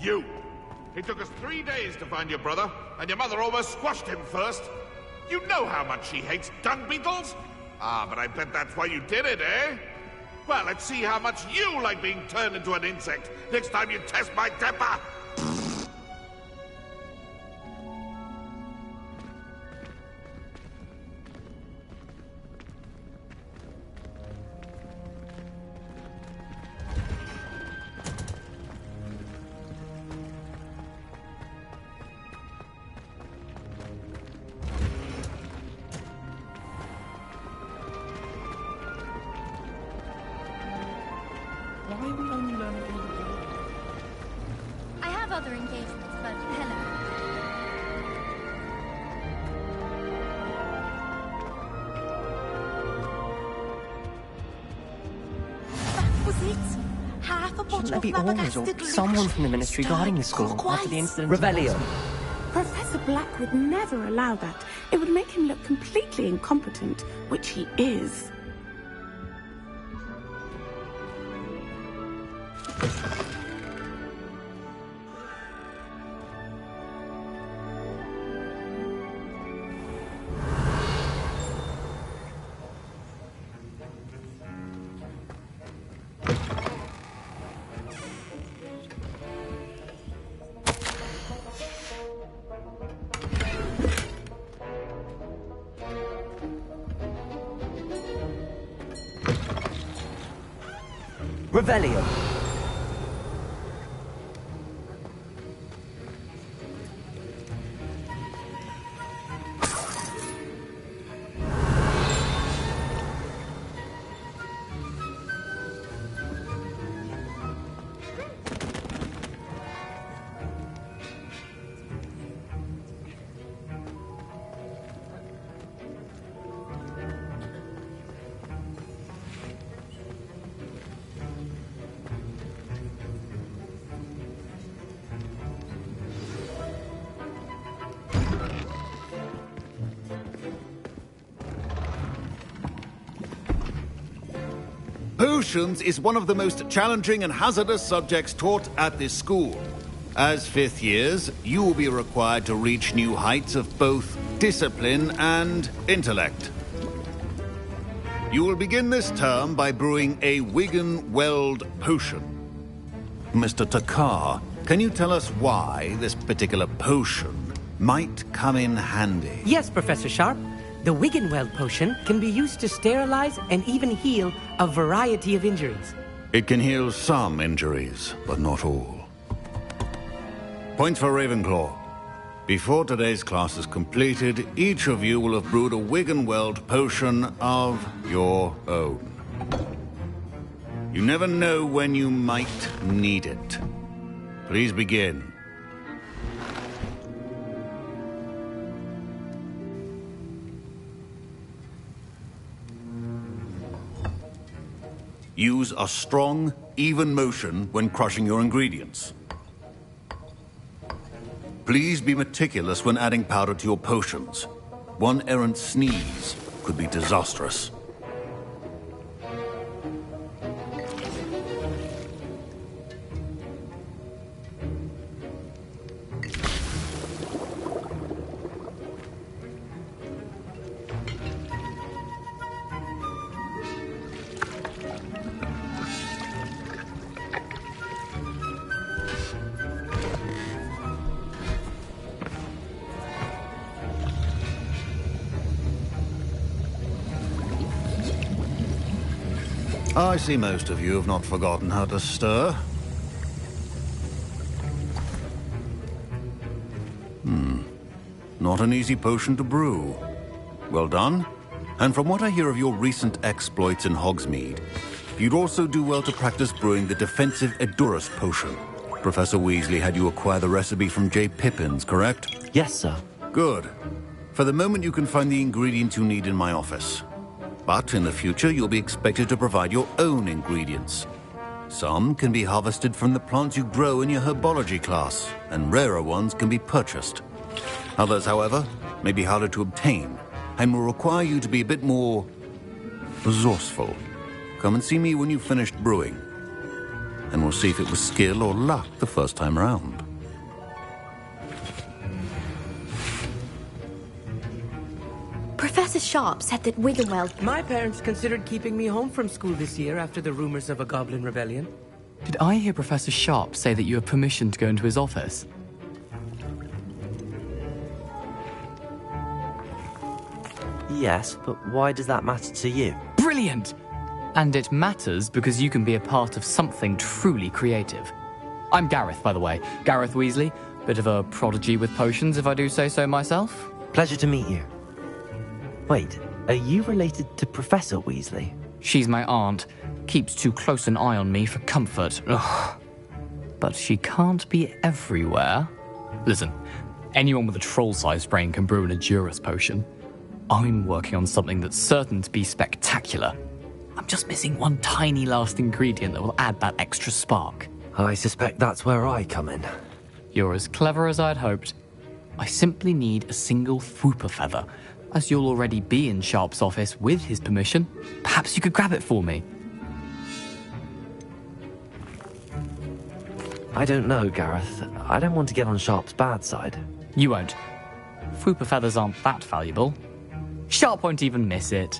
You! It took us 3 days to find your brother, and your mother almost squashed him first. You know how much she hates dung beetles? Ah, but I bet that's why you did it, eh? Well, let's see how much you like being turned into an insect next time you test my temper! I have other engagements, but hello. was it? Half a bottle Shouldn't there of be always or flabbergasted someone licorice from the ministry stirred guarding the school clockwise. after the incident? Revelio. Professor Black would never allow that. It would make him look completely incompetent, which he is. Revelio. Potions is one of the most challenging and hazardous subjects taught at this school. As fifth years, you will be required to reach new heights of both discipline and intellect. You will begin this term by brewing a Wigan-Weld potion. Mr. Takar, can you tell us why this particular potion might come in handy? Yes, Professor Sharp. The Wigan-Weld potion can be used to sterilize and even heal a variety of injuries. It can heal some injuries, but not all. Point for Ravenclaw. Before today's class is completed, each of you will have brewed a Wigan-Weld potion of your own. You never know when you might need it. Please begin. Use a strong, even motion when crushing your ingredients. Please be meticulous when adding powder to your potions. One errant sneeze could be disastrous. I see most of you have not forgotten how to stir. Not an easy potion to brew. Well done. And from what I hear of your recent exploits in Hogsmeade, you'd also do well to practice brewing the defensive Edurus potion. Professor Weasley had you acquire the recipe from J. Pippin's, correct? Yes, sir. Good. For the moment, you can find the ingredients you need in my office. But in the future, you'll be expected to provide your own ingredients. Some can be harvested from the plants you grow in your herbology class, and rarer ones can be purchased. Others, however, may be harder to obtain, and will require you to be a bit more resourceful. Come and see me when you've finished brewing, and we'll see if it was skill or luck the first time around. Professor Sharp said that Wigan-Weld... My parents considered keeping me home from school this year after the rumors of a goblin rebellion. Did I hear Professor Sharp say that you have permission to go into his office? Yes, but why does that matter to you? Brilliant! And it matters because you can be a part of something truly creative. I'm Gareth, by the way. Gareth Weasley. Bit of a prodigy with potions, if I do say so myself. Pleasure to meet you. Wait, are you related to Professor Weasley? She's my aunt. Keeps too close an eye on me for comfort. Ugh. But she can't be everywhere. Listen, anyone with a troll-sized brain can brew an Edurus potion. I'm working on something that's certain to be spectacular. I'm just missing one tiny last ingredient that will add that extra spark. I suspect that's where I come in. You're as clever as I'd hoped. I simply need a single Fwooper feather. As you'll already be in Sharp's office with his permission, perhaps you could grab it for me. I don't know, Gareth. I don't want to get on Sharp's bad side. You won't. Fwooper feathers aren't that valuable. Sharp won't even miss it.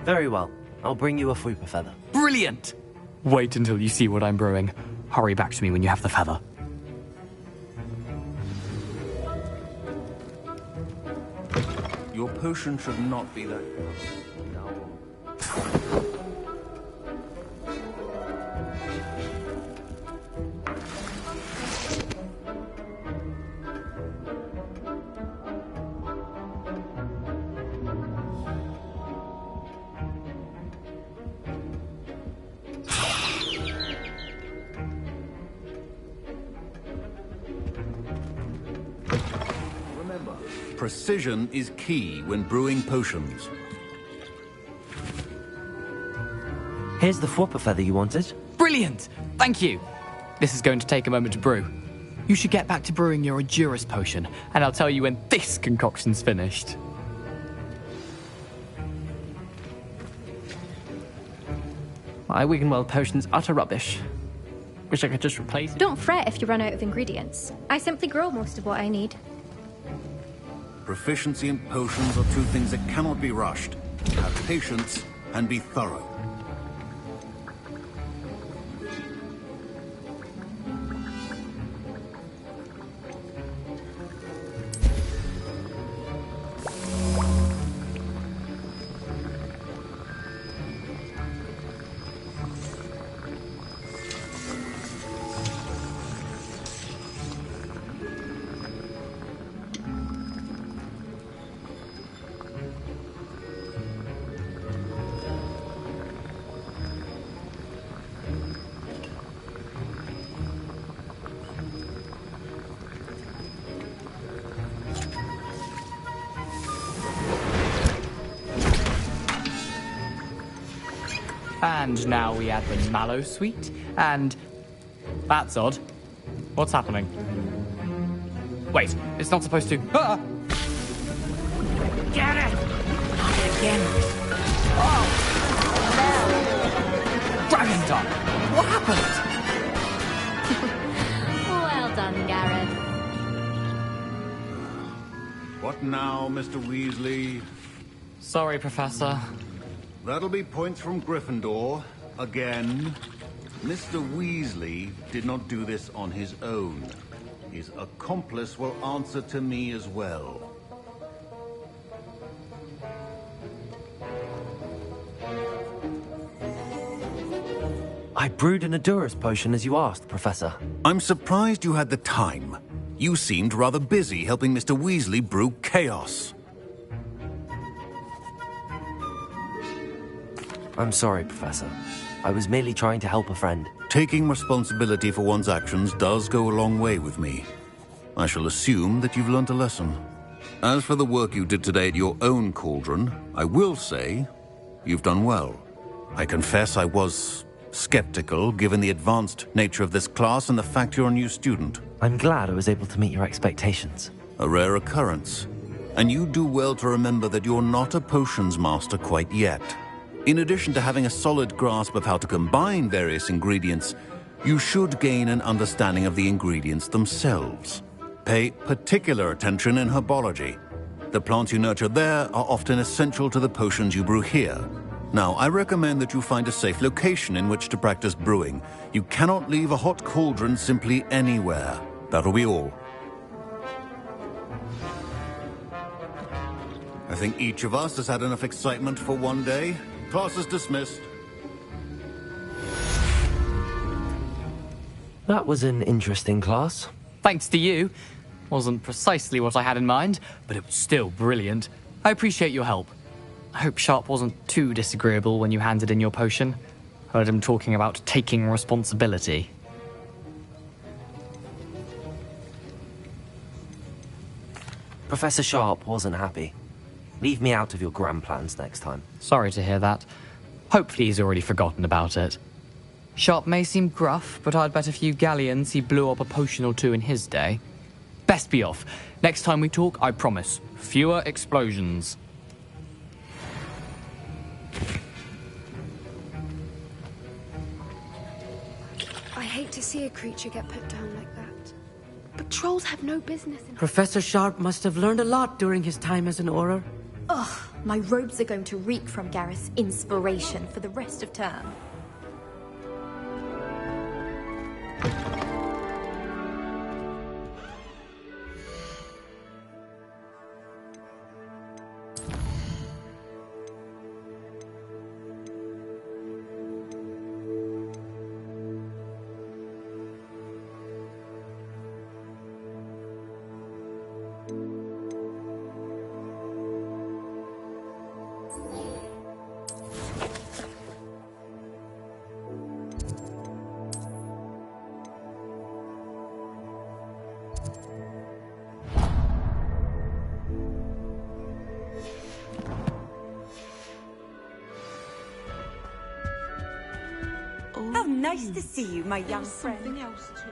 Very well. I'll bring you a Fwooper feather. Brilliant! Wait until you see what I'm brewing. Hurry back to me when you have the feather. Your potion should not be that... Precision is key when brewing potions. Here's the Fwooper feather you wanted. Brilliant! Thank you! This is going to take a moment to brew. You should get back to brewing your Edurus potion, and I'll tell you when this concoction's finished. My Wiggenweld potion's utter rubbish. Wish I could just replace it. Don't fret if you run out of ingredients. I simply grow most of what I need. Proficiency in potions are two things that cannot be rushed. Have patience and be thorough. And now we add the mallow sweet, and... That's odd. What's happening? Wait, it's not supposed to... Ah! Get it! Not again. Oh! Dragon Dog! What happened? Well done, Gareth. What now, Mr. Weasley? Sorry, Professor. That'll be points from Gryffindor. Again. Mr. Weasley did not do this on his own. His accomplice will answer to me as well. I brewed an Edurus potion as you asked, Professor. I'm surprised you had the time. You seemed rather busy helping Mr. Weasley brew chaos. I'm sorry, Professor. I was merely trying to help a friend. Taking responsibility for one's actions does go a long way with me. I shall assume that you've learnt a lesson. As for the work you did today at your own cauldron, I will say you've done well. I confess I was skeptical, given the advanced nature of this class and the fact you're a new student. I'm glad I was able to meet your expectations. A rare occurrence. And you do well to remember that you're not a potions master quite yet. In addition to having a solid grasp of how to combine various ingredients, you should gain an understanding of the ingredients themselves. Pay particular attention in herbology. The plants you nurture there are often essential to the potions you brew here. Now, I recommend that you find a safe location in which to practice brewing. You cannot leave a hot cauldron simply anywhere. That'll be all. I think each of us has had enough excitement for one day. Class is dismissed. That was an interesting class. Thanks to you. Wasn't precisely what I had in mind, but it was still brilliant. I appreciate your help. I hope Sharp wasn't too disagreeable when you handed in your potion. Heard him talking about taking responsibility. Professor Sharp wasn't happy. Leave me out of your grand plans next time. Sorry to hear that. Hopefully he's already forgotten about it. Sharp may seem gruff, but I'd bet a few galleons he blew up a potion or two in his day. Best be off. Next time we talk, I promise, fewer explosions. I hate to see a creature get put down like that. But trolls have no business in... Professor Sharp must have learned a lot during his time as an Auror. Ugh, my robes are going to reek from Gareth's inspiration for the rest of term. How nice to see you, my young friend. Something else too.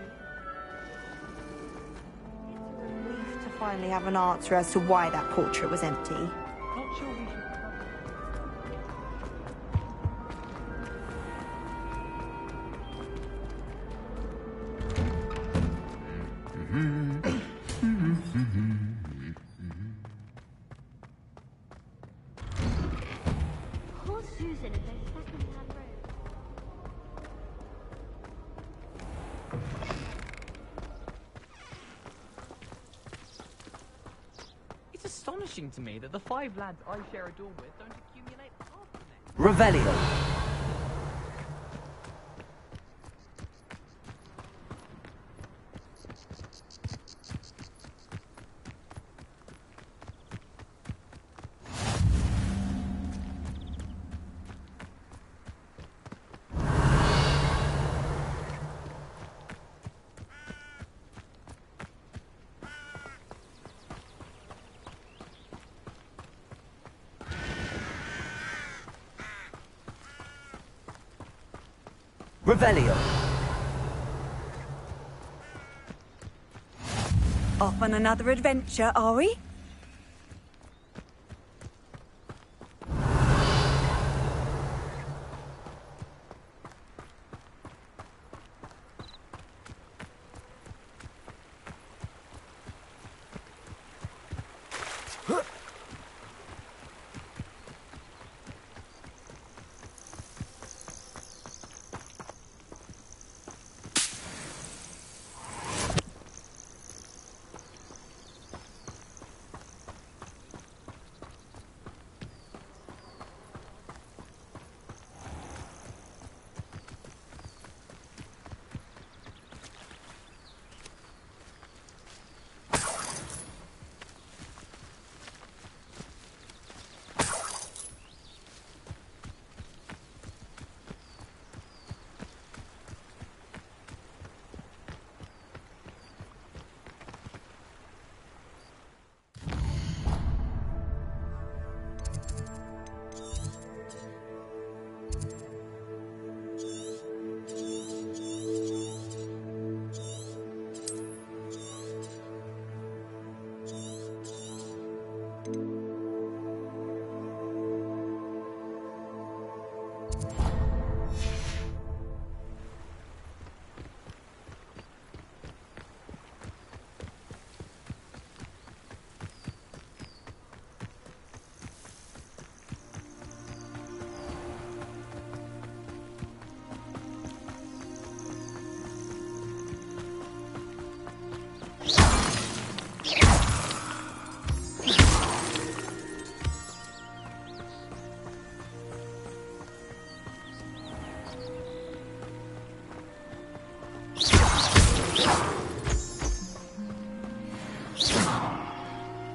Relief to finally have an answer as to why that portrait was empty. Not sure we should... Poor Susan in those second-hand robes. It's astonishing to me that the 5 lads I share a dorm with don't accumulate half of it. Revelio. Revelio. Off on another adventure, are we?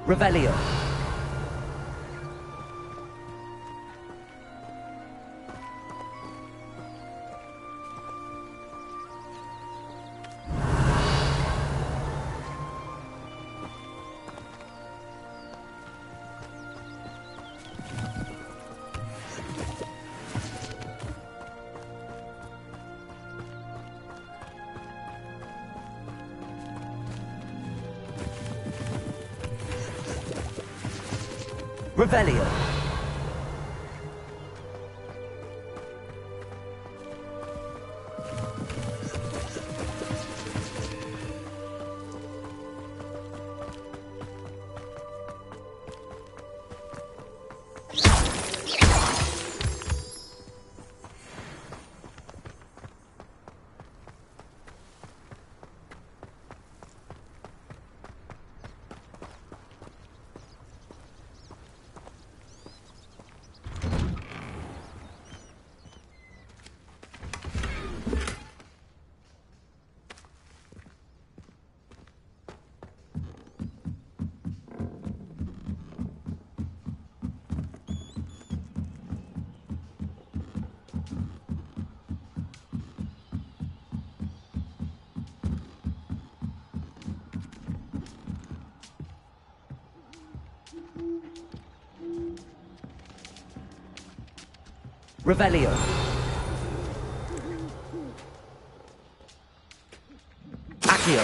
Revelio. Revelio. Revelio. Accio.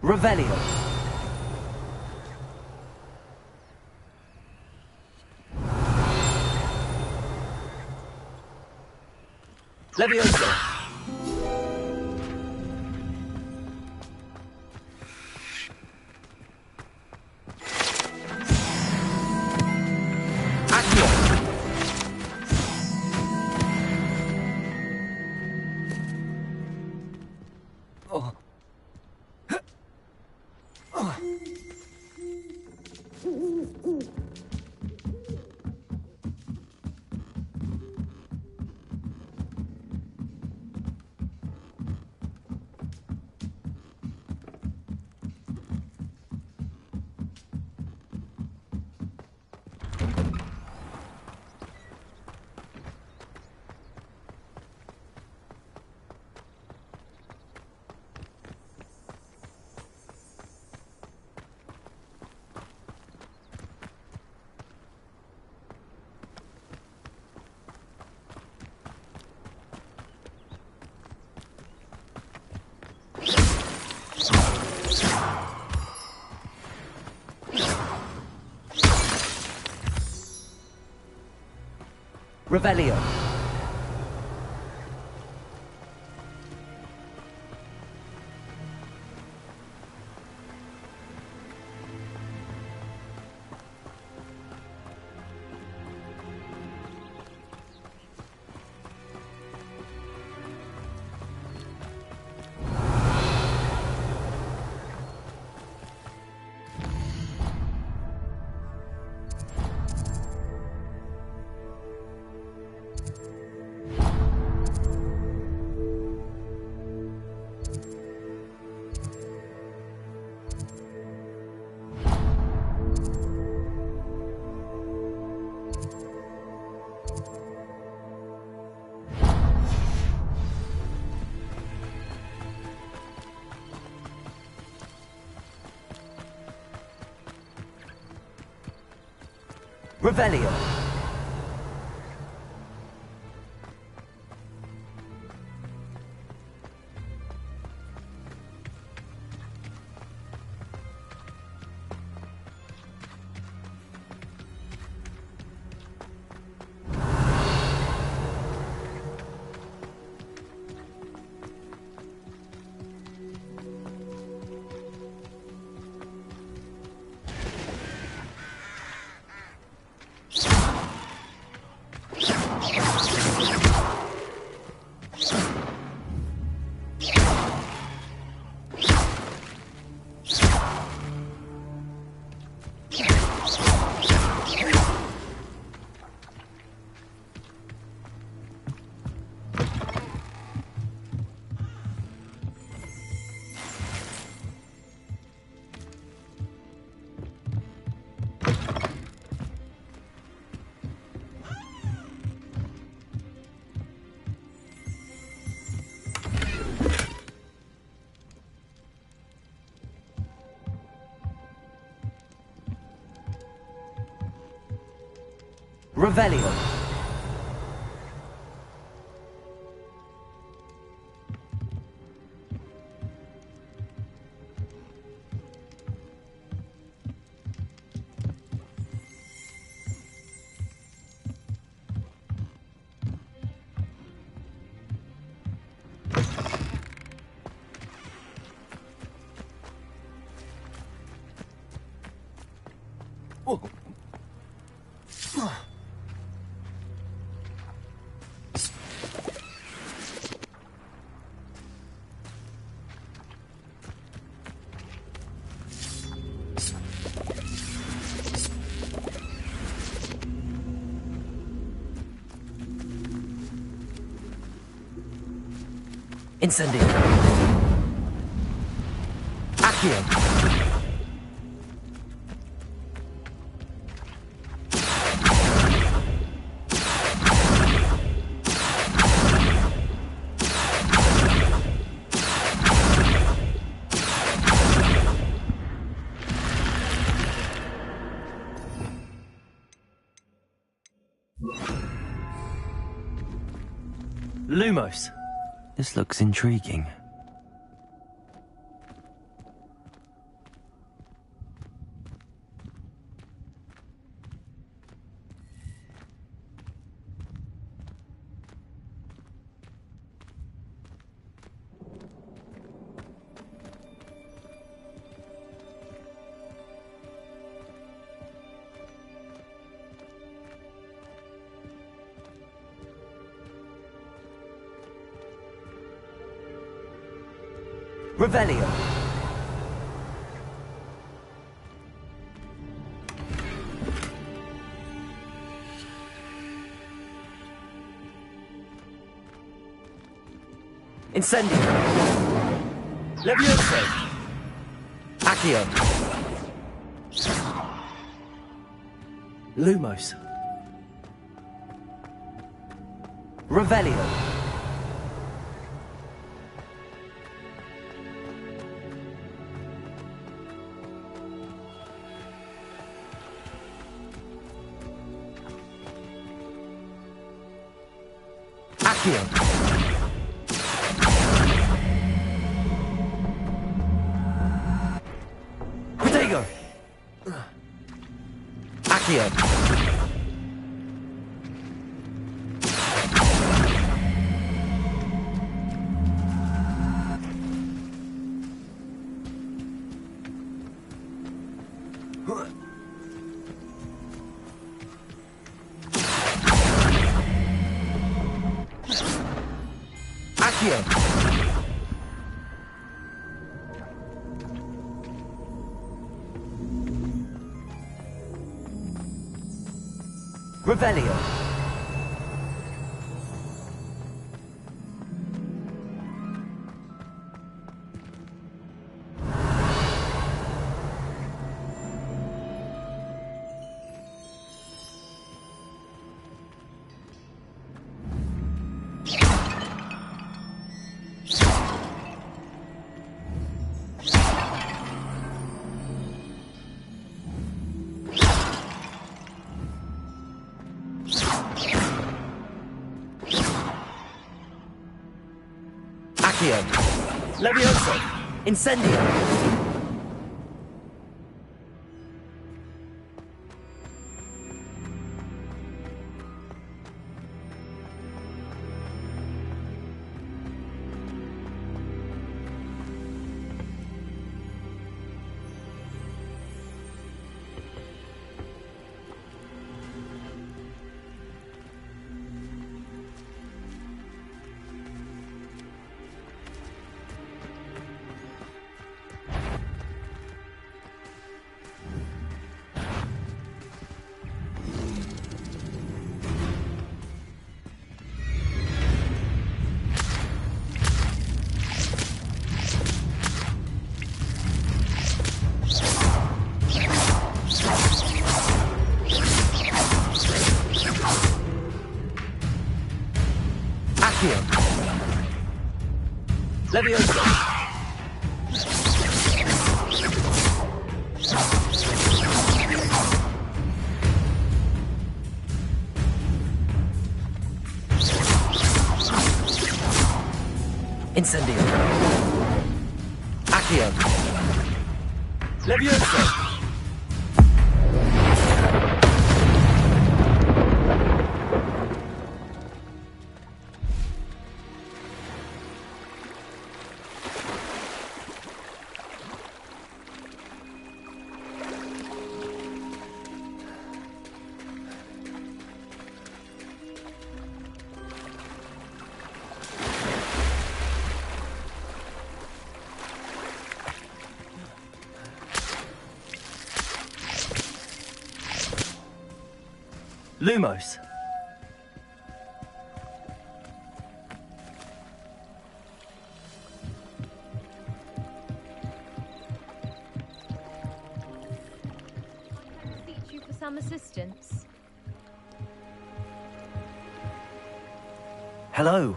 Revelio. Levioso. Revelio. Revelio. Revelio. Incendio. Accio. Lumos. This looks intriguing. Revelio. Incendio. Levioso. Accio. Lumos. Revelio. Accio. Protego. Accio. Accio. Revelio. Accio. Levioso. Incendio. Accio. Levioso. Incendio. Accio. Levioso. Lumos. some assistance? Hello.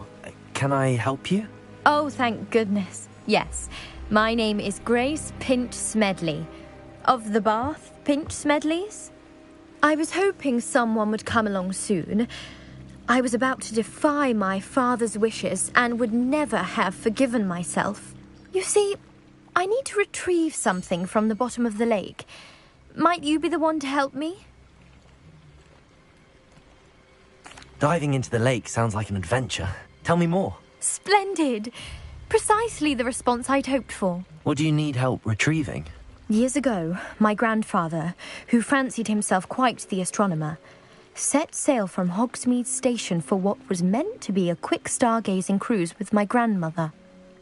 Can I help you? Oh, thank goodness. Yes. My name is Grace Pinch Smedley. Of the Bath Pinch Smedleys? I was hoping someone would come along soon. I was about to defy my father's wishes and would never have forgiven myself. You see, I need to retrieve something from the bottom of the lake. Might you be the one to help me? Diving into the lake sounds like an adventure. Tell me more. Splendid! Precisely the response I'd hoped for. What do you need help retrieving? Years ago, my grandfather, who fancied himself quite the astronomer, set sail from Hogsmeade Station for what was meant to be a quick stargazing cruise with my grandmother.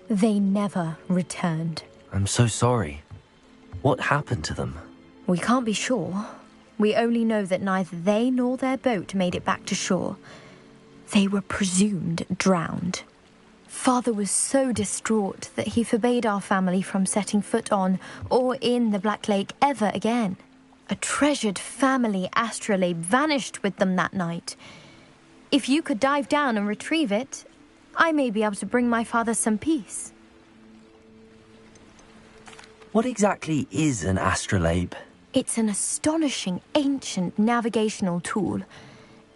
They never returned. I'm so sorry. What happened to them? We can't be sure. We only know that neither they nor their boat made it back to shore. They were presumed drowned. Father was so distraught that he forbade our family from setting foot on or in the Black Lake ever again. A treasured family astrolabe vanished with them that night. If you could dive down and retrieve it, I may be able to bring my father some peace. What exactly is an astrolabe? It's an astonishing ancient navigational tool.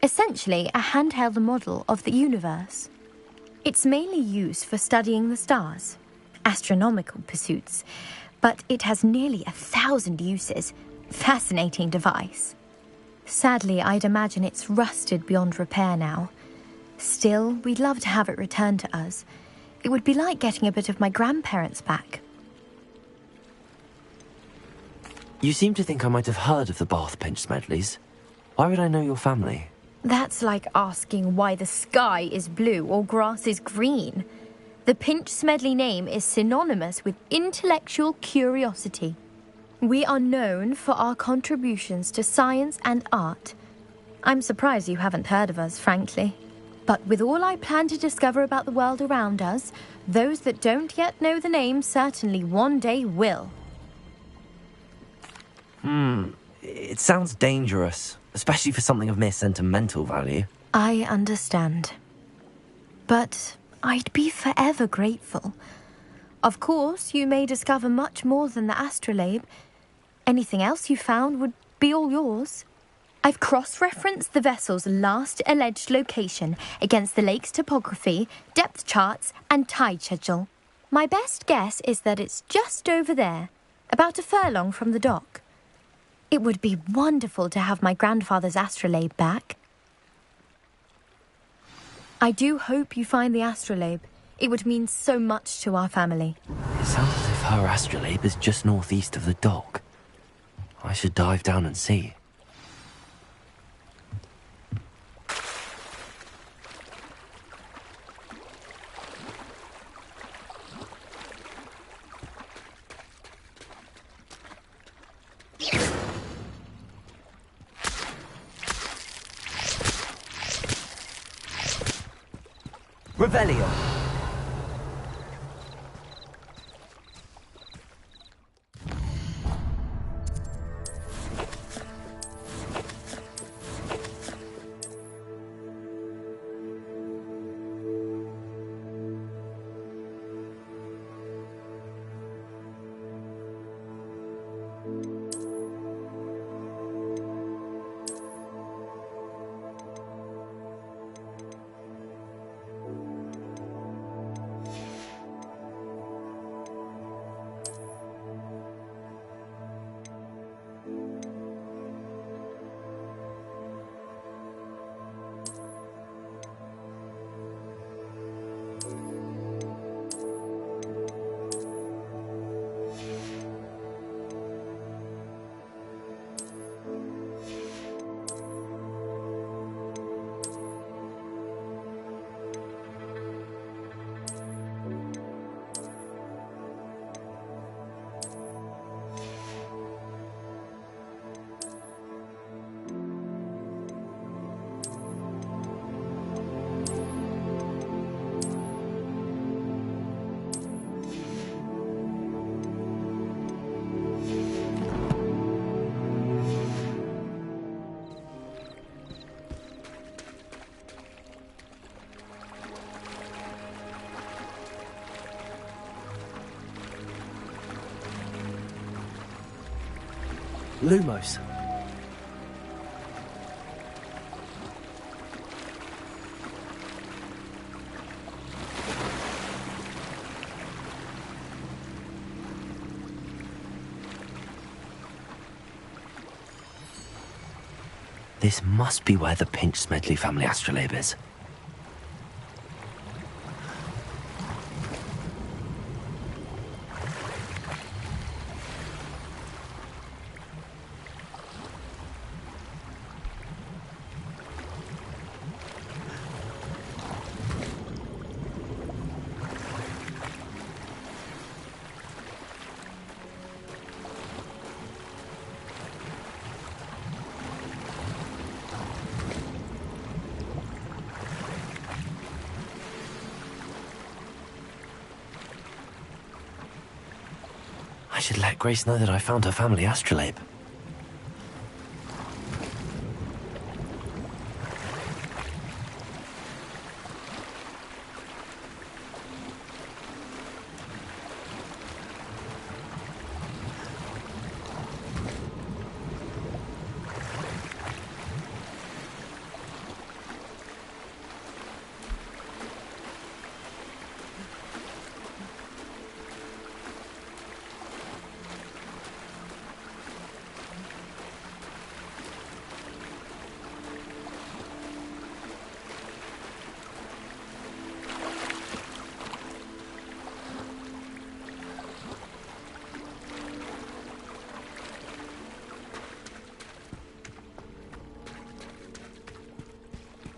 Essentially a handheld model of the universe. It's mainly used for studying the stars, astronomical pursuits, but it has nearly 1,000 uses. Fascinating device. Sadly, I'd imagine it's rusted beyond repair now. Still, we'd love to have it returned to us. It would be like getting a bit of my grandparents back. You seem to think I might have heard of the Bath Pinch Smedleys. Why would I know your family? That's like asking why the sky is blue or grass is green. The Pinch Smedley name is synonymous with intellectual curiosity. We are known for our contributions to science and art. I'm surprised you haven't heard of us, frankly. But with all I plan to discover about the world around us, those that don't yet know the name certainly one day will. It sounds dangerous, especially for something of mere sentimental value. I understand. But I'd be forever grateful. Of course, you may discover much more than the astrolabe. Anything else you found would be all yours. I've cross-referenced the vessel's last alleged location against the lake's topography, depth charts, and tide schedule. My best guess is that it's just over there, about a furlong from the dock. It would be wonderful to have my grandfather's astrolabe back. I do hope you find the astrolabe. It would mean so much to our family. It sounds as if her astrolabe is just northeast of the dock. I should dive down and see. Revelio. Lumos. This must be where the Pinch Smedley family astrolabe is. I should let Grace know that I found her family astrolabe.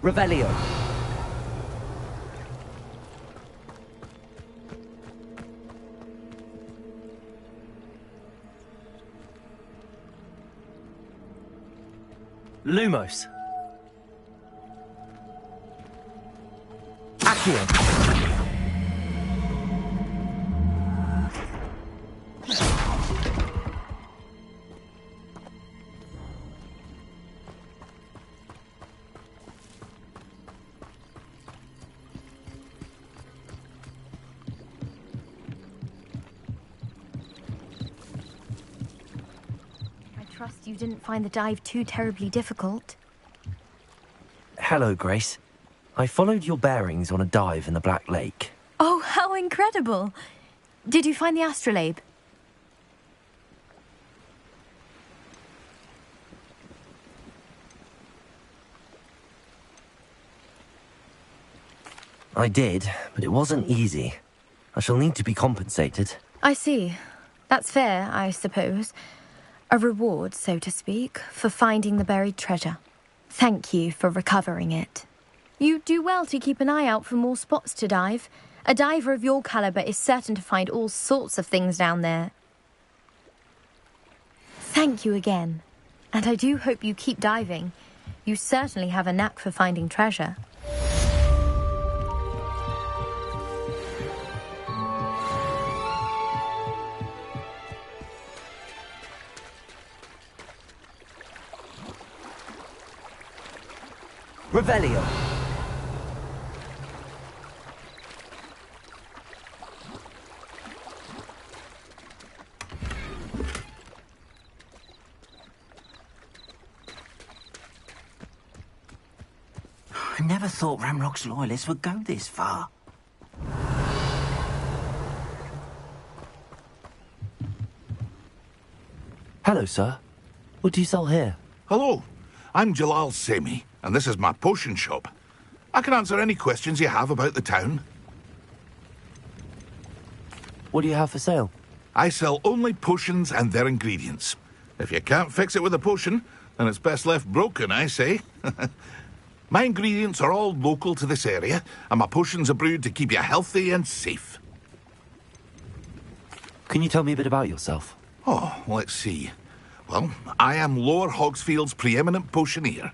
Revelio. Lumos. Accio. Trust you didn't find the dive too terribly difficult. Hello, Grace. I followed your bearings on a dive in the Black Lake. Oh, how incredible! Did you find the astrolabe? I did, but it wasn't easy. I shall need to be compensated. I see. That's fair, I suppose. A reward, so to speak, for finding the buried treasure. Thank you for recovering it. You do well to keep an eye out for more spots to dive. A diver of your caliber is certain to find all sorts of things down there. Thank you again. And I do hope you keep diving. You certainly have a knack for finding treasure. Revelio. I never thought Ramrock's loyalists would go this far. Hello, sir. What do you sell here? Hello, I'm Jalal Semi, and this is my potion shop. I can answer any questions you have about the town. What do you have for sale? I sell only potions and their ingredients. If you can't fix it with a potion, then it's best left broken, I say. My ingredients are all local to this area, and my potions are brewed to keep you healthy and safe. Can you tell me a bit about yourself? Oh, let's see. Well, I am Lower Hogsfield's preeminent potioneer.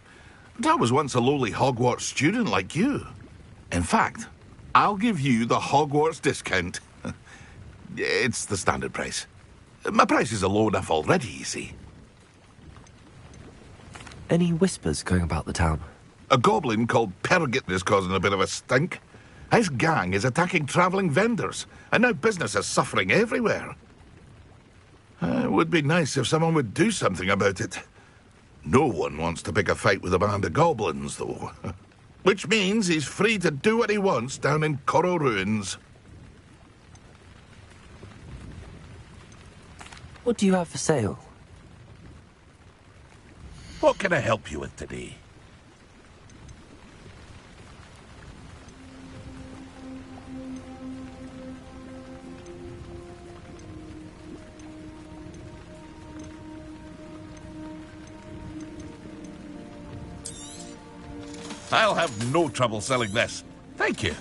But I was once a lowly Hogwarts student like you. In fact, I'll give you the Hogwarts discount. It's the standard price. My prices are low enough already, you see. Any whispers going about the town? A goblin called Pergit is causing a bit of a stink. His gang is attacking travelling vendors, and now business is suffering everywhere. It would be nice if someone would do something about it. No one wants to pick a fight with a band of goblins, though. Which means he's free to do what he wants down in Coral Ruins. What do you have for sale? What can I help you with today? I'll have no trouble selling this. Thank you.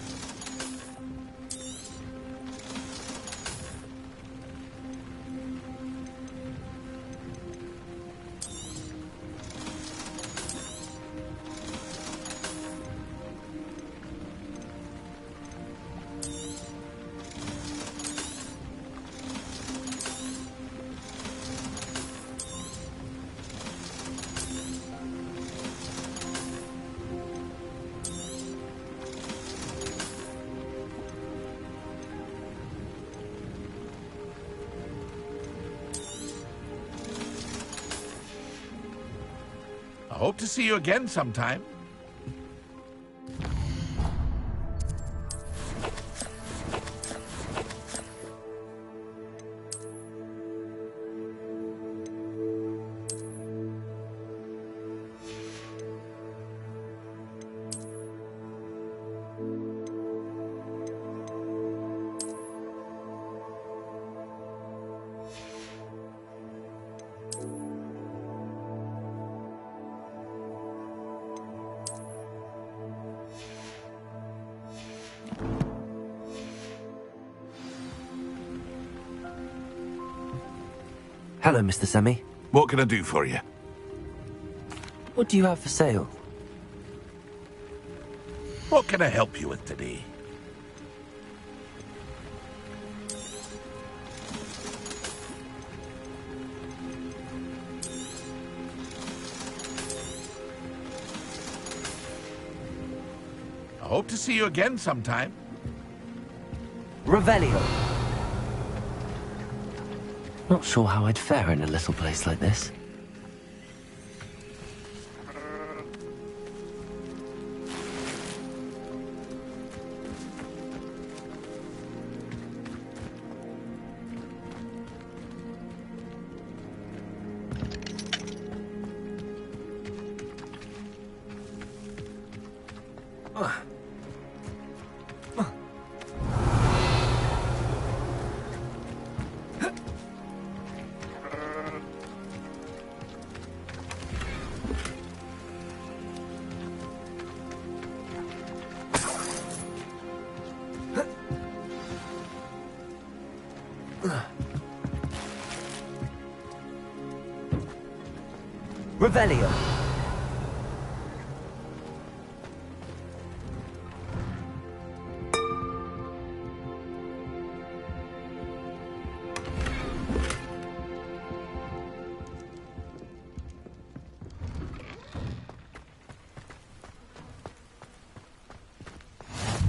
I hope to see you again sometime. Hello, Mr. Semi. What can I do for you? What do you have for sale? What can I help you with today? I hope to see you again sometime. Revelio. Not sure how I'd fare in a little place like this. Revelio.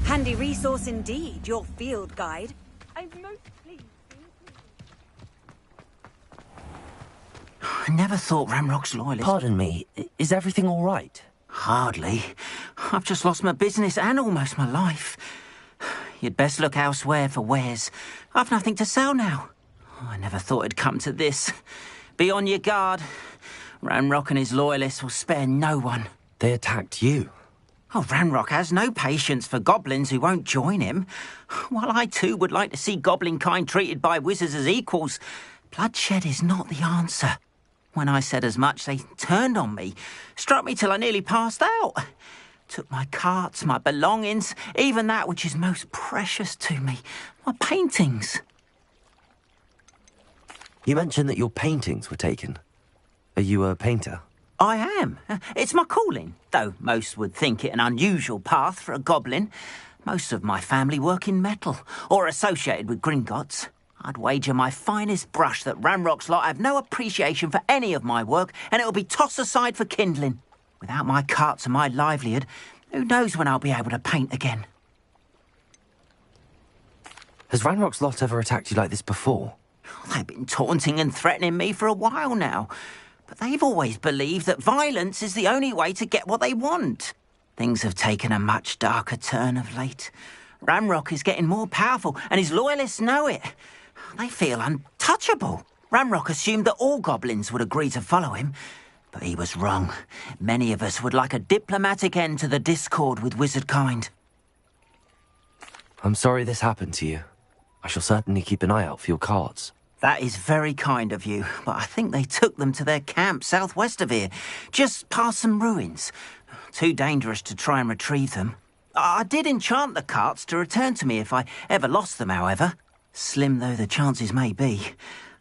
Handy resource indeed, your field guide. I'm most pleased. I never thought Ramrock's loyalist... Pardon me, is everything all right? Hardly. I've just lost my business and almost my life. You'd best look elsewhere for wares. I've nothing to sell now. I never thought it'd come to this. Be on your guard. Ramrock and his loyalists will spare no one. They attacked you? Oh, Ramrock has no patience for goblins who won't join him. While I too would like to see goblin kind treated by wizards as equals, bloodshed is not the answer. When I said as much, they turned on me, struck me till I nearly passed out. Took my carts, my belongings, even that which is most precious to me, my paintings. You mentioned that your paintings were taken. Are you a painter? I am. It's my calling, though most would think it an unusual path for a goblin. Most of my family work in metal, or associated with Gringotts. I'd wager my finest brush that Ramrock's lot have no appreciation for any of my work, and it'll be tossed aside for kindling. Without my carts and my livelihood, who knows when I'll be able to paint again? Has Ranrock's lot ever attacked you like this before? They've been taunting and threatening me for a while now, but they've always believed that violence is the only way to get what they want. Things have taken a much darker turn of late. Ramrock is getting more powerful, and his loyalists know it. They feel untouchable. Ramrock assumed that all goblins would agree to follow him, but he was wrong. Many of us would like a diplomatic end to the discord with wizardkind. I'm sorry this happened to you. I shall certainly keep an eye out for your cards. That is very kind of you, but I think they took them to their camp southwest of here, just past some ruins. Too dangerous to try and retrieve them. I did enchant the carts to return to me if I ever lost them, however. Slim though the chances may be,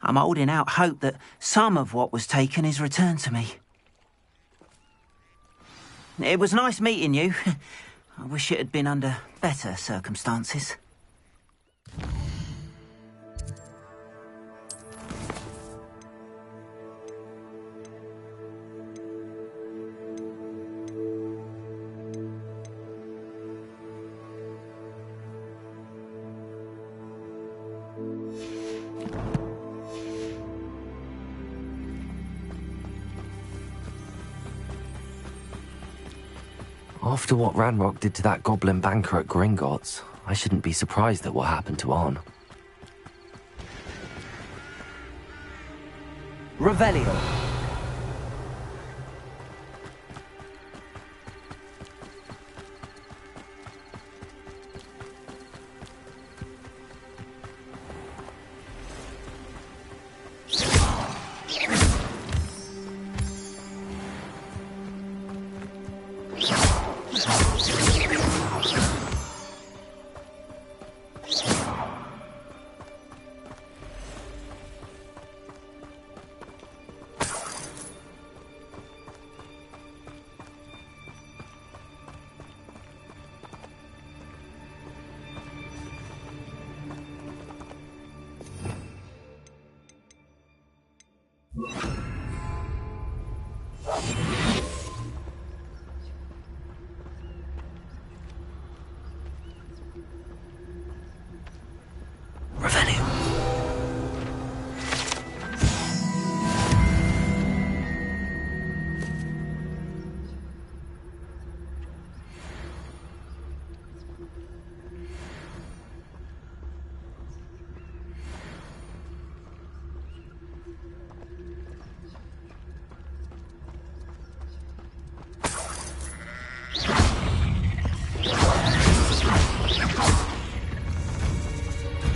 I'm holding out hope that some of what was taken is returned to me. It was nice meeting you. I wish it had been under better circumstances. After what Ranrock did to that goblin banker at Gringotts, I shouldn't be surprised at what happened to Arn. Revelio.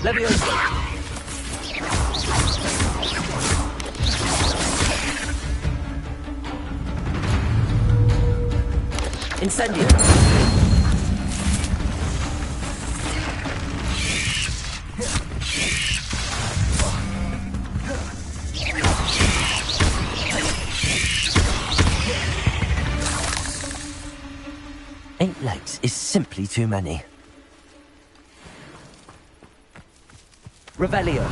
Leviosa. Incendio. Eight legs is simply too many. Revelio.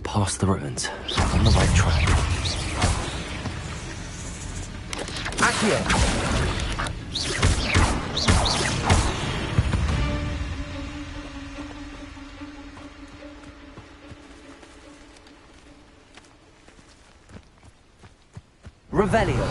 Past the ruins, on the right track. Accio. Revelio.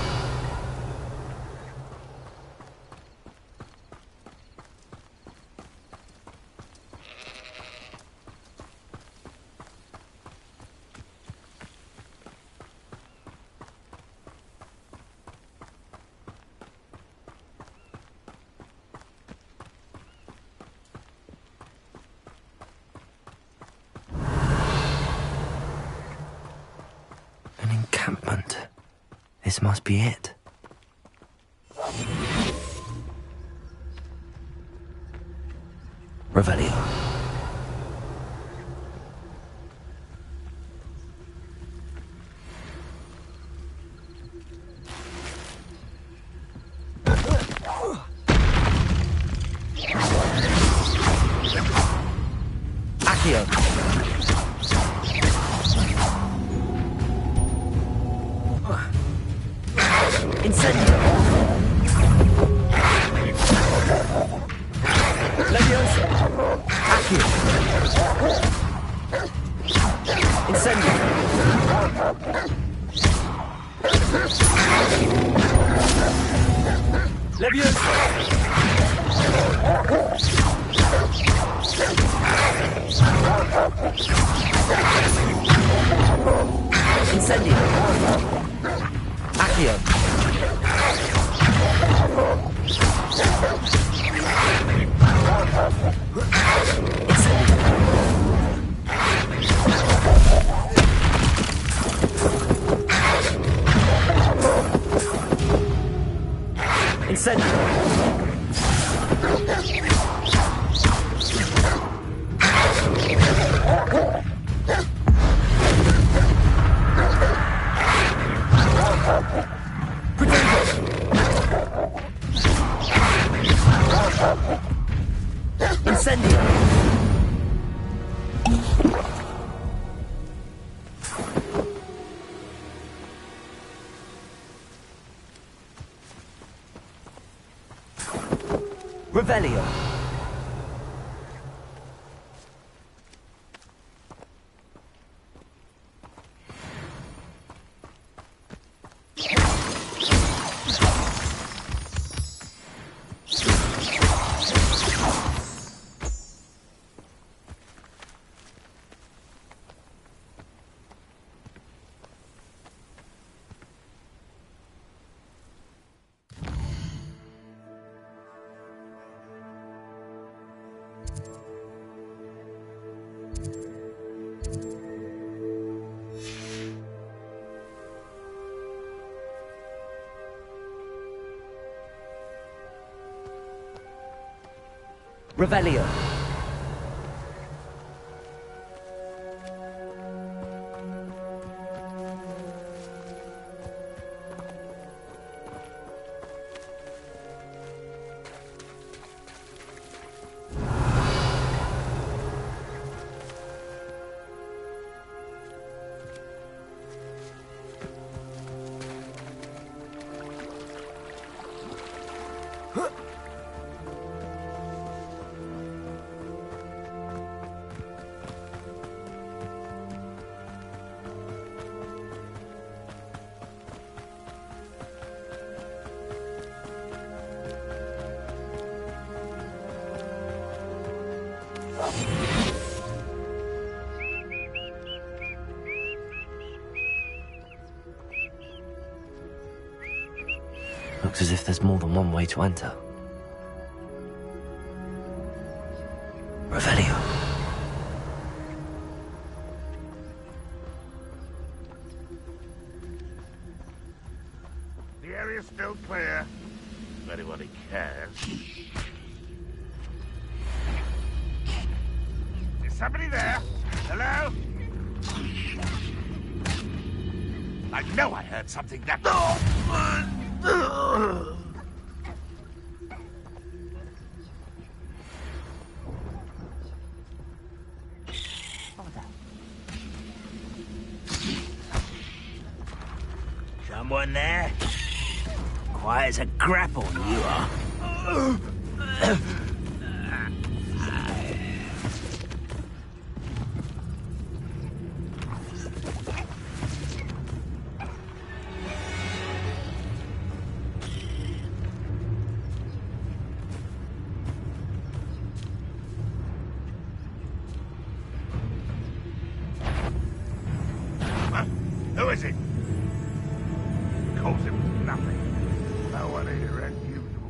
An encampment. This must be it. Revelio. Incendio! Leviosa! Incendio! Accio! Incendio! Incendio! Revelio! Revelio. Looks as if there's more than one way to enter. Revelio. The area's still clear. If anybody cares. Is somebody there? Hello? I know I heard something that... Someone there? Quiet as a grapple, you are. Who is it? Calls him nothing. No one here as usual.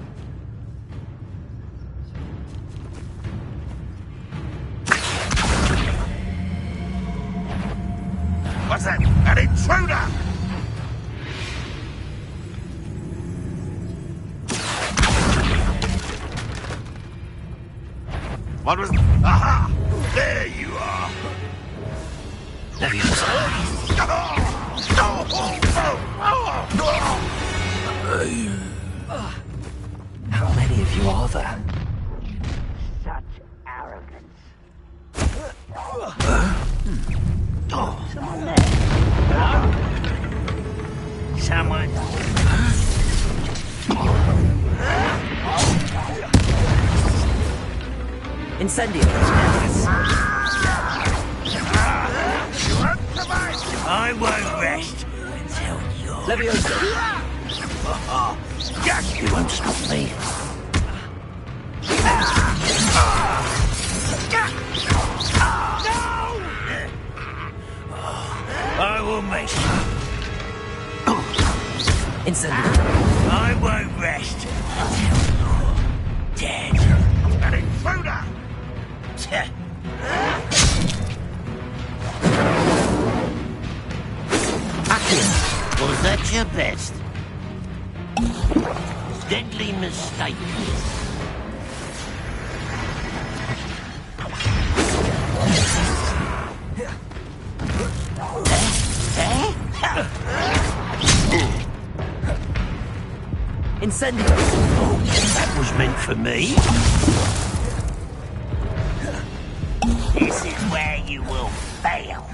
What's that? An intruder! What was... Aha! There you are! How many of you are there? Such arrogance. Someone there? Hello? Someone... Incendio. I won't rest until you're... Leviosa! You won't stop me. I will make you. Incendiary. I won't rest until you're dead. An intruder! Accio. Was that your best? Deadly mistake. Incendio. Oh, that was meant for me. This is where you will fail.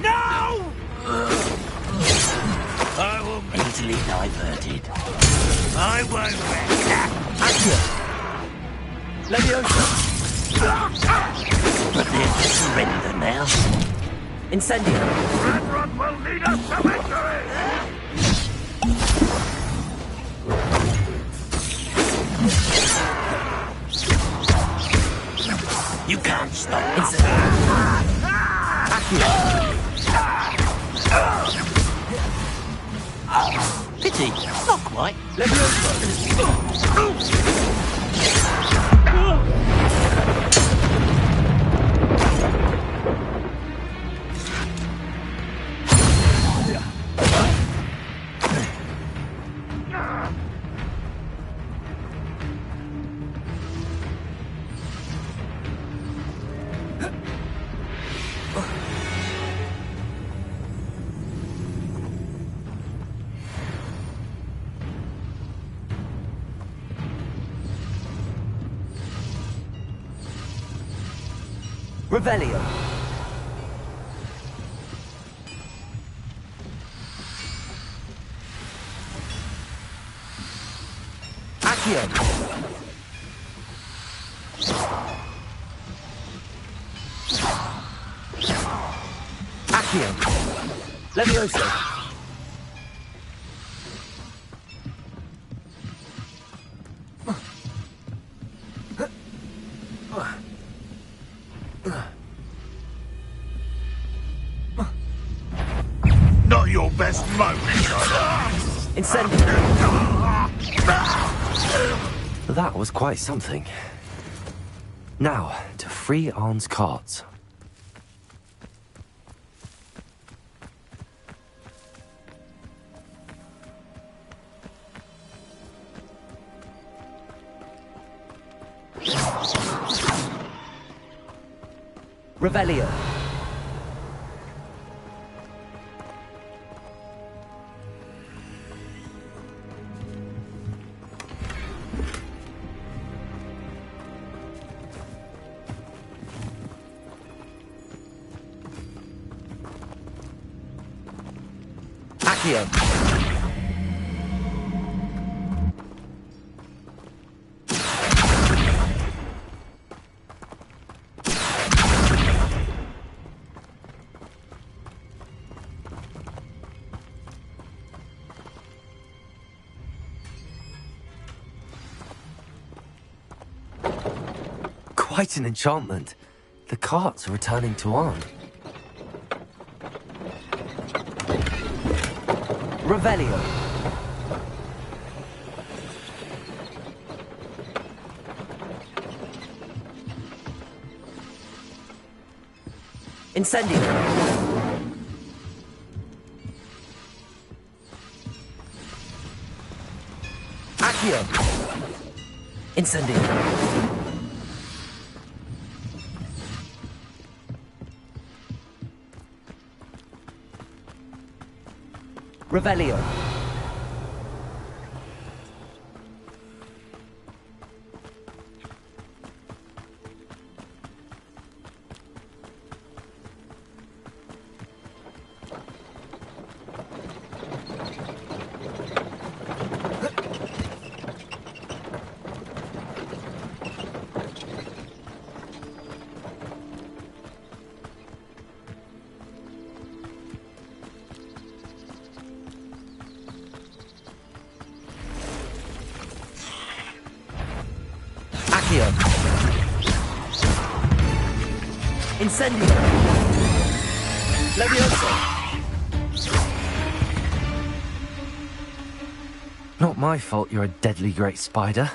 No! I will easily diverted. I won't rest. Accio. Leviosa. Prepare to surrender now. Incendio. Red Run will lead us to victory! You can't stop us. Pity, not quite. Revelio. Accio. Accio. Leviosa. Not your best moment. Incendio. That was quite something. Now, to free Arn's carts. Revelio. Accio. Quite an enchantment. The carts are returning to Arn. Revelio. Incendio. Accio. Incendio. Revelio. Incendio! Levioso! Not my fault you're a deadly great spider.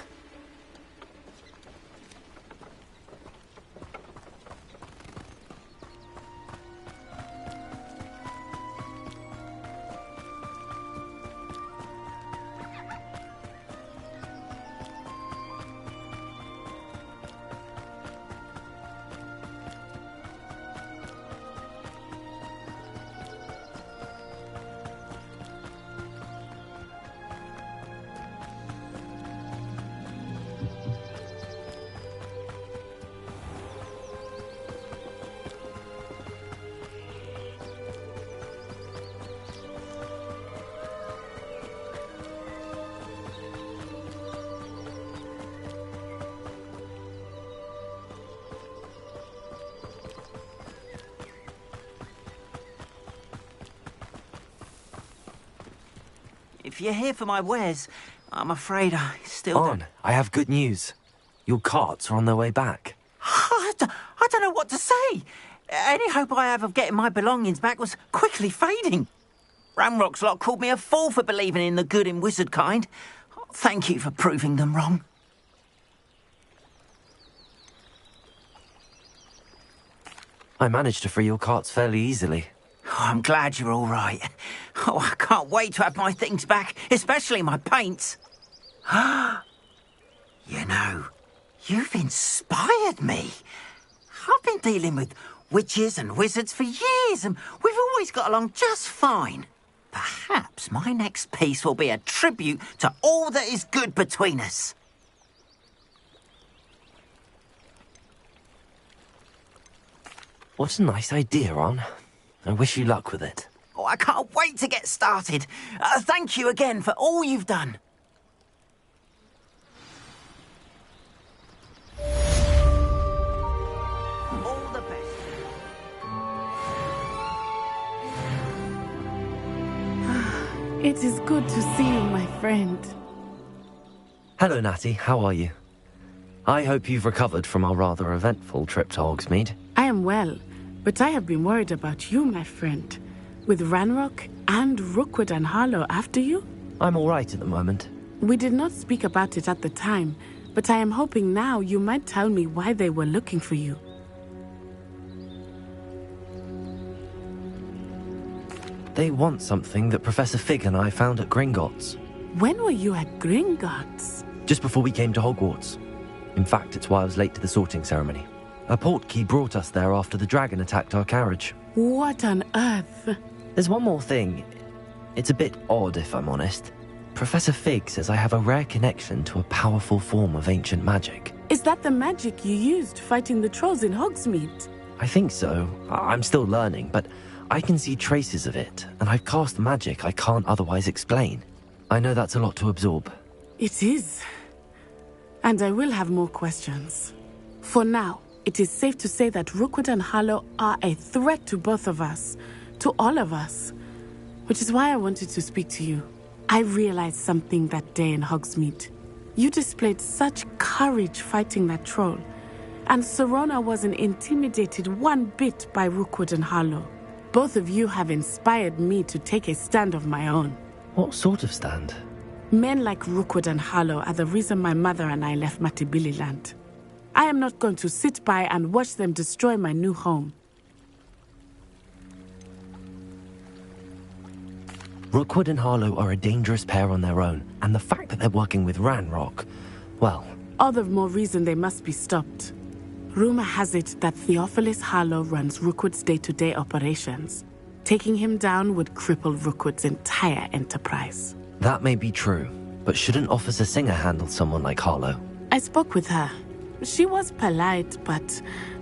If you're here for my wares, I'm afraid I still On, I have good news. Your carts are on their way back. I don't know what to say. Any hope I have of getting my belongings back was quickly fading. Ramrock's lot called me a fool for believing in the good in wizard kind. Thank you for proving them wrong. I managed to free your carts fairly easily. Oh, I'm glad you're all right. Oh, I can't wait to have my things back, especially my paints. You know, you've inspired me. I've been dealing with witches and wizards for years, and we've always got along just fine. Perhaps my next piece will be a tribute to all that is good between us. What a nice idea, Ron. I wish you luck with it. Oh, I can't wait to get started. Thank you again for all you've done. All the best. It is good to see you, my friend. Hello, Natty. How are you? I hope you've recovered from our rather eventful trip to Hogsmeade. I am well, but I have been worried about you, my friend. With Ranrock and Rookwood and Harlow after you? I'm all right at the moment. We did not speak about it at the time, but I am hoping now you might tell me why they were looking for you. They want something that Professor Fig and I found at Gringotts. When were you at Gringotts? Just before we came to Hogwarts. In fact, it's why I was late to the sorting ceremony. A portkey brought us there after the dragon attacked our carriage. What on earth? There's one more thing. It's a bit odd, if I'm honest. Professor Fig says I have a rare connection to a powerful form of ancient magic. Is that the magic you used fighting the trolls in Hogsmeade? I think so. I'm still learning, but I can see traces of it, and I've cast magic I can't otherwise explain. I know that's a lot to absorb. It is. And I will have more questions. For now, it is safe to say that Rookwood and Harlow are a threat to both of us, to all of us, which is why I wanted to speak to you. I realized something that day in Hogsmeade. You displayed such courage fighting that troll, and Serona wasn't intimidated one bit by Rookwood and Harlow. Both of you have inspired me to take a stand of my own. What sort of stand? Men like Rookwood and Harlow are the reason my mother and I left Matibili land. I am not going to sit by and watch them destroy my new home. Rookwood and Harlow are a dangerous pair on their own, and the fact that they're working with Ranrock, well... All the more reason they must be stopped. Rumor has it that Theophilus Harlow runs Rookwood's day-to-day operations. Taking him down would cripple Rookwood's entire enterprise. That may be true, but shouldn't Officer Singer handle someone like Harlow? I spoke with her. She was polite, but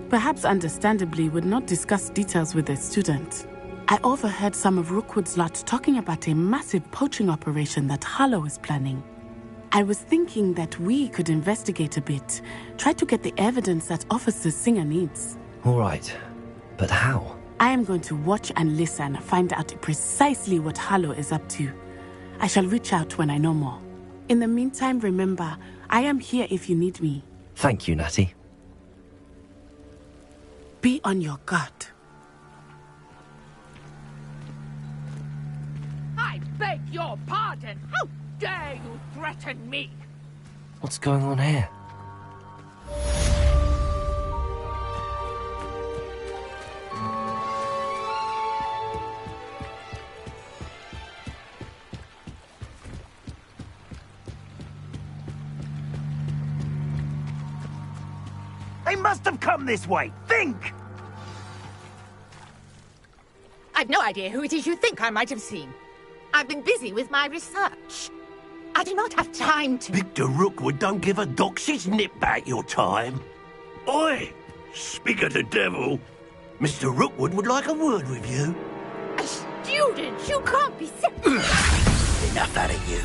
perhaps understandably would not discuss details with a student. I overheard some of Rookwood's lot talking about a massive poaching operation that Harlow is planning. I was thinking that we could investigate a bit, try to get the evidence that Officer Singer needs. All right, but how? I am going to watch and listen, find out precisely what Harlow is up to. I shall reach out when I know more. In the meantime, remember, I am here if you need me. Thank you, Natty. Be on your guard. I beg your pardon. How dare you threaten me? What's going on here? They must have come this way. Think! I've no idea who it is you think I might have seen. I've been busy with my research. I do not have time to... Victor Rookwood don't give a doxy's nip back your time. Oi! Speak of the devil. Mr. Rookwood would like a word with you. A student? You can't be Enough out of you.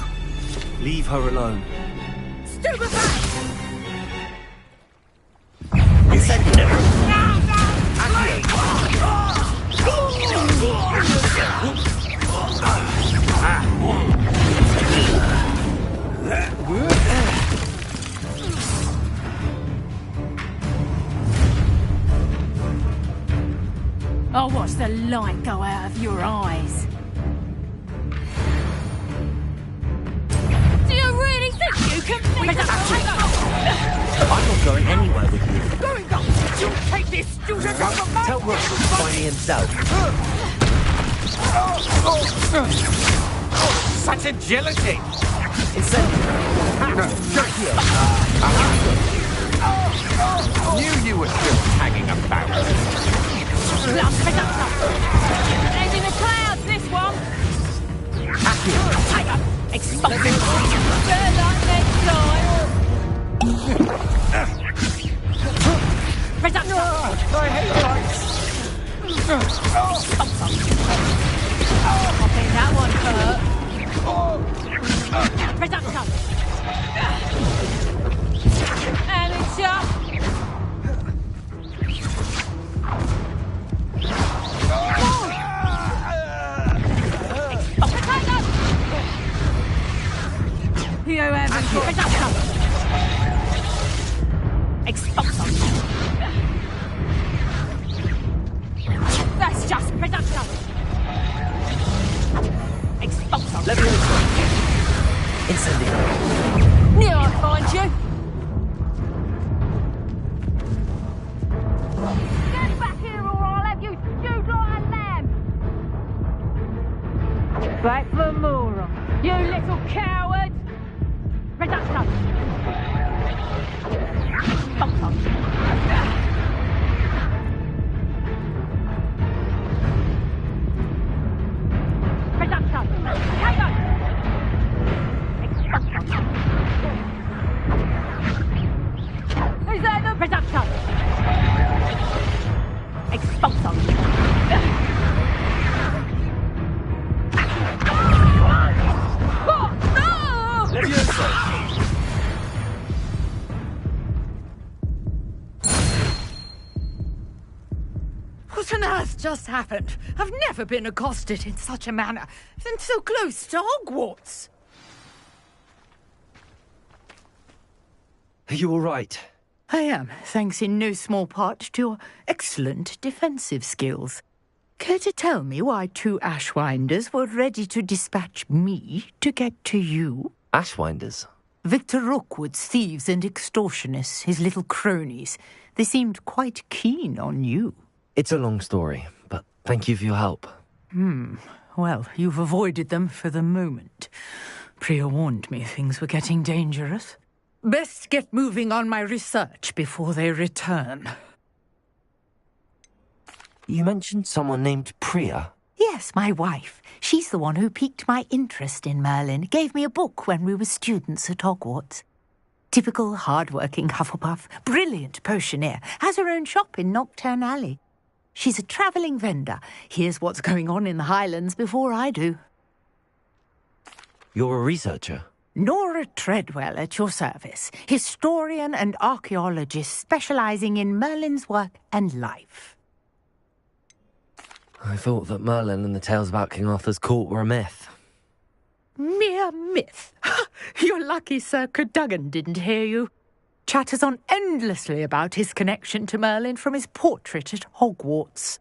Leave her alone. Stupefy! I'll watch the light go out of your eyes. Do you really think you can make a... I'm not going anywhere with you. Going on! You take this student off of my... Tell Rookwood to find me himself. Such agility! Knew you were still hanging about. He's in the clouds, this one! Tiger! Explosive! Better luck next time! Reduction! I hate lights! I think that one hurt. Reduction! And it's up! You haven't got reduction! Expulsion! That's just reduction! Expulsion! Leviation! Incendio! Knew I'd find you! Get back here or I'll have you stewed like a lamb! Back for more, you little coward! Reduction! Expulsion! Reduction! Tiger! Expulsion! Is that the reduction? Expulsion! Oh, no! Levioso! What on earth just happened? I've never been accosted in such a manner, and so close to Hogwarts. Are you all right? I am, thanks in no small part to your excellent defensive skills. Care to tell me why two Ashwinders were ready to dispatch me to get to you? Ashwinders? Victor Rookwood's thieves and extortionists, his little cronies. They seemed quite keen on you. It's a long story, but thank you for your help. Well, you've avoided them for the moment. Priya warned me things were getting dangerous. Best get moving on my research before they return. You mentioned someone named Priya. Yes, my wife. She's the one who piqued my interest in Merlin. Gave me a book when we were students at Hogwarts. Typical hard-working Hufflepuff, brilliant potioneer, has her own shop in Nocturne Alley. She's a travelling vendor. Hears what's going on in the Highlands before I do. You're a researcher? Nora Treadwell at your service, historian and archaeologist specialising in Merlin's work and life. I thought that Merlin and the tales about King Arthur's court were a myth. Mere myth. You're lucky Sir Cadogan didn't hear you. chatters on endlessly about his connection to Merlin from his portrait at Hogwarts.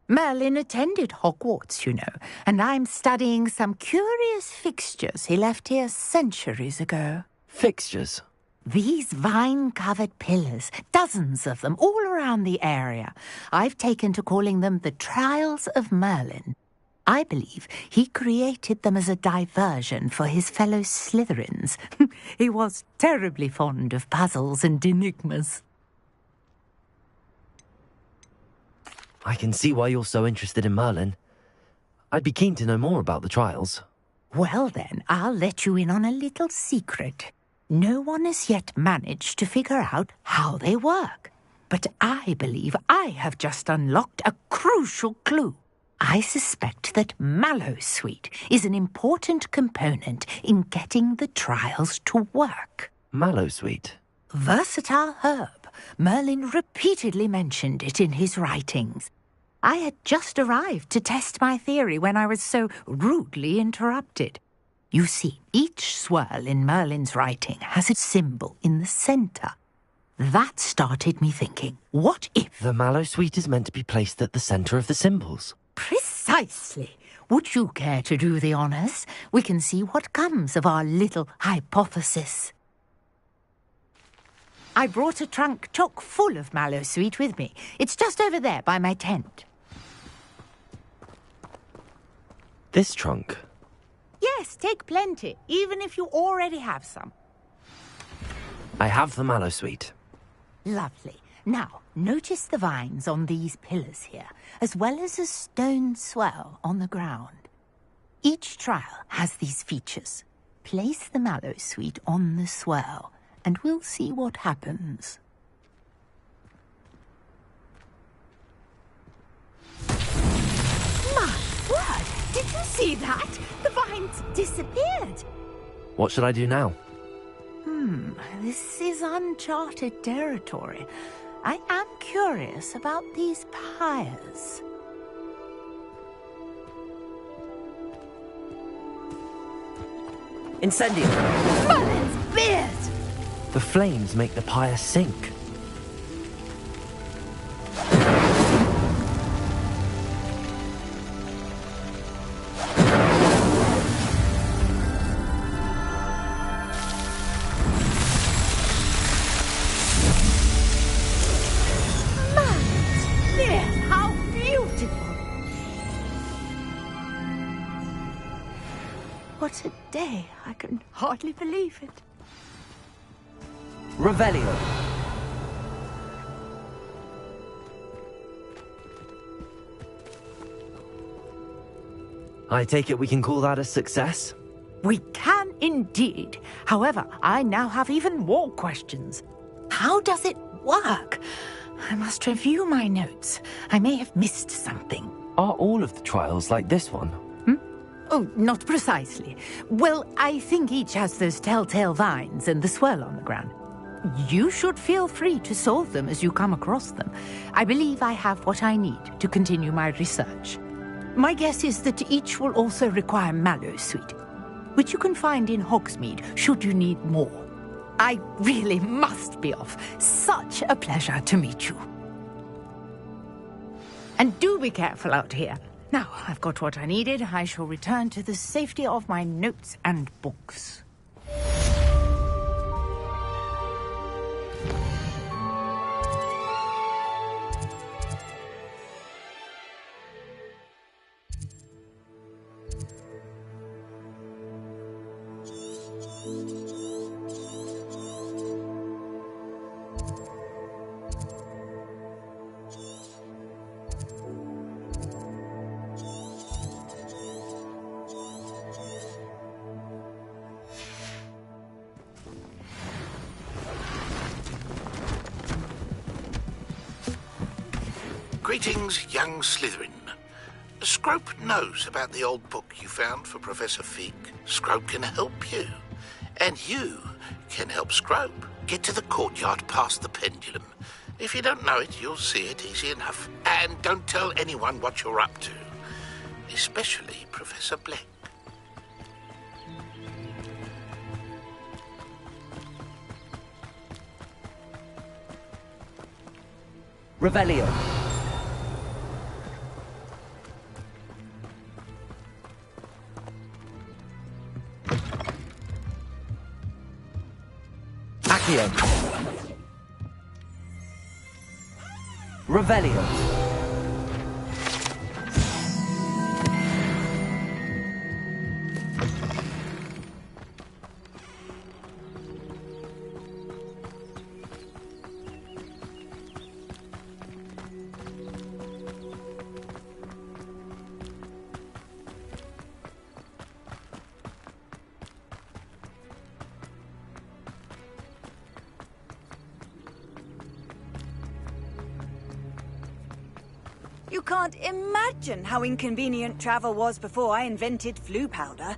Merlin attended Hogwarts, you know, and I'm studying some curious fixtures he left here centuries ago. Fixtures? These vine-covered pillars, dozens of them, all around the area. I've taken to calling them the Trials of Merlin. I believe he created them as a diversion for his fellow Slytherins. He was terribly fond of puzzles and enigmas. I can see why you're so interested in Merlin. I'd be keen to know more about the trials. Well then, I'll let you in on a little secret. No one has yet managed to figure out how they work. But I believe I have just unlocked a crucial clue. I suspect that Mallowsweet is an important component in getting the trials to work. Mallowsweet? Versatile herb. Merlin repeatedly mentioned it in his writings. I had just arrived to test my theory when I was so rudely interrupted. You see, each swirl in Merlin's writing has a symbol in the centre. That started me thinking, what if... The Mallowsweet is meant to be placed at the centre of the symbols. Precisely. Would you care to do the honours? We can see what comes of our little hypothesis. I brought a trunk chock full of Mallowsweet with me. It's just over there by my tent. This trunk? Yes, take plenty, even if you already have some. I have the Mallowsweet. Lovely. Now, notice the vines on these pillars here, as well as a stone swell on the ground. Each trial has these features. Place the Mallowsweet on the swell, and we'll see what happens. My word! Did you see that? The vines disappeared. What should I do now? This is uncharted territory. I am curious about these pyres. Incendio! Merlin's beard! The flames make the pyre sink. What a day. I can hardly believe it. Revelio. I take it we can call that a success? We can indeed. However, I now have even more questions. How does it work? I must review my notes. I may have missed something. Are all of the trials like this one? Oh, not precisely. Well, I think each has those telltale vines and the swirl on the ground. You should feel free to solve them as you come across them. I believe I have what I need to continue my research. My guess is that each will also require Mallowsweet, which you can find in Hogsmeade should you need more. I really must be off. Such a pleasure to meet you. And do be careful out here. Now, I've got what I needed. I shall return to the safety of my notes and books. Greetings, young Slytherin. Scrope knows about the old book you found for Professor Fig. Scrope can help you. And you can help Scrope get to the courtyard past the pendulum. If you don't know it, you'll see it easy enough. And don't tell anyone what you're up to. Especially Professor Black. Revelio. Accio. Revelio. You can't imagine how inconvenient travel was before I invented flu powder.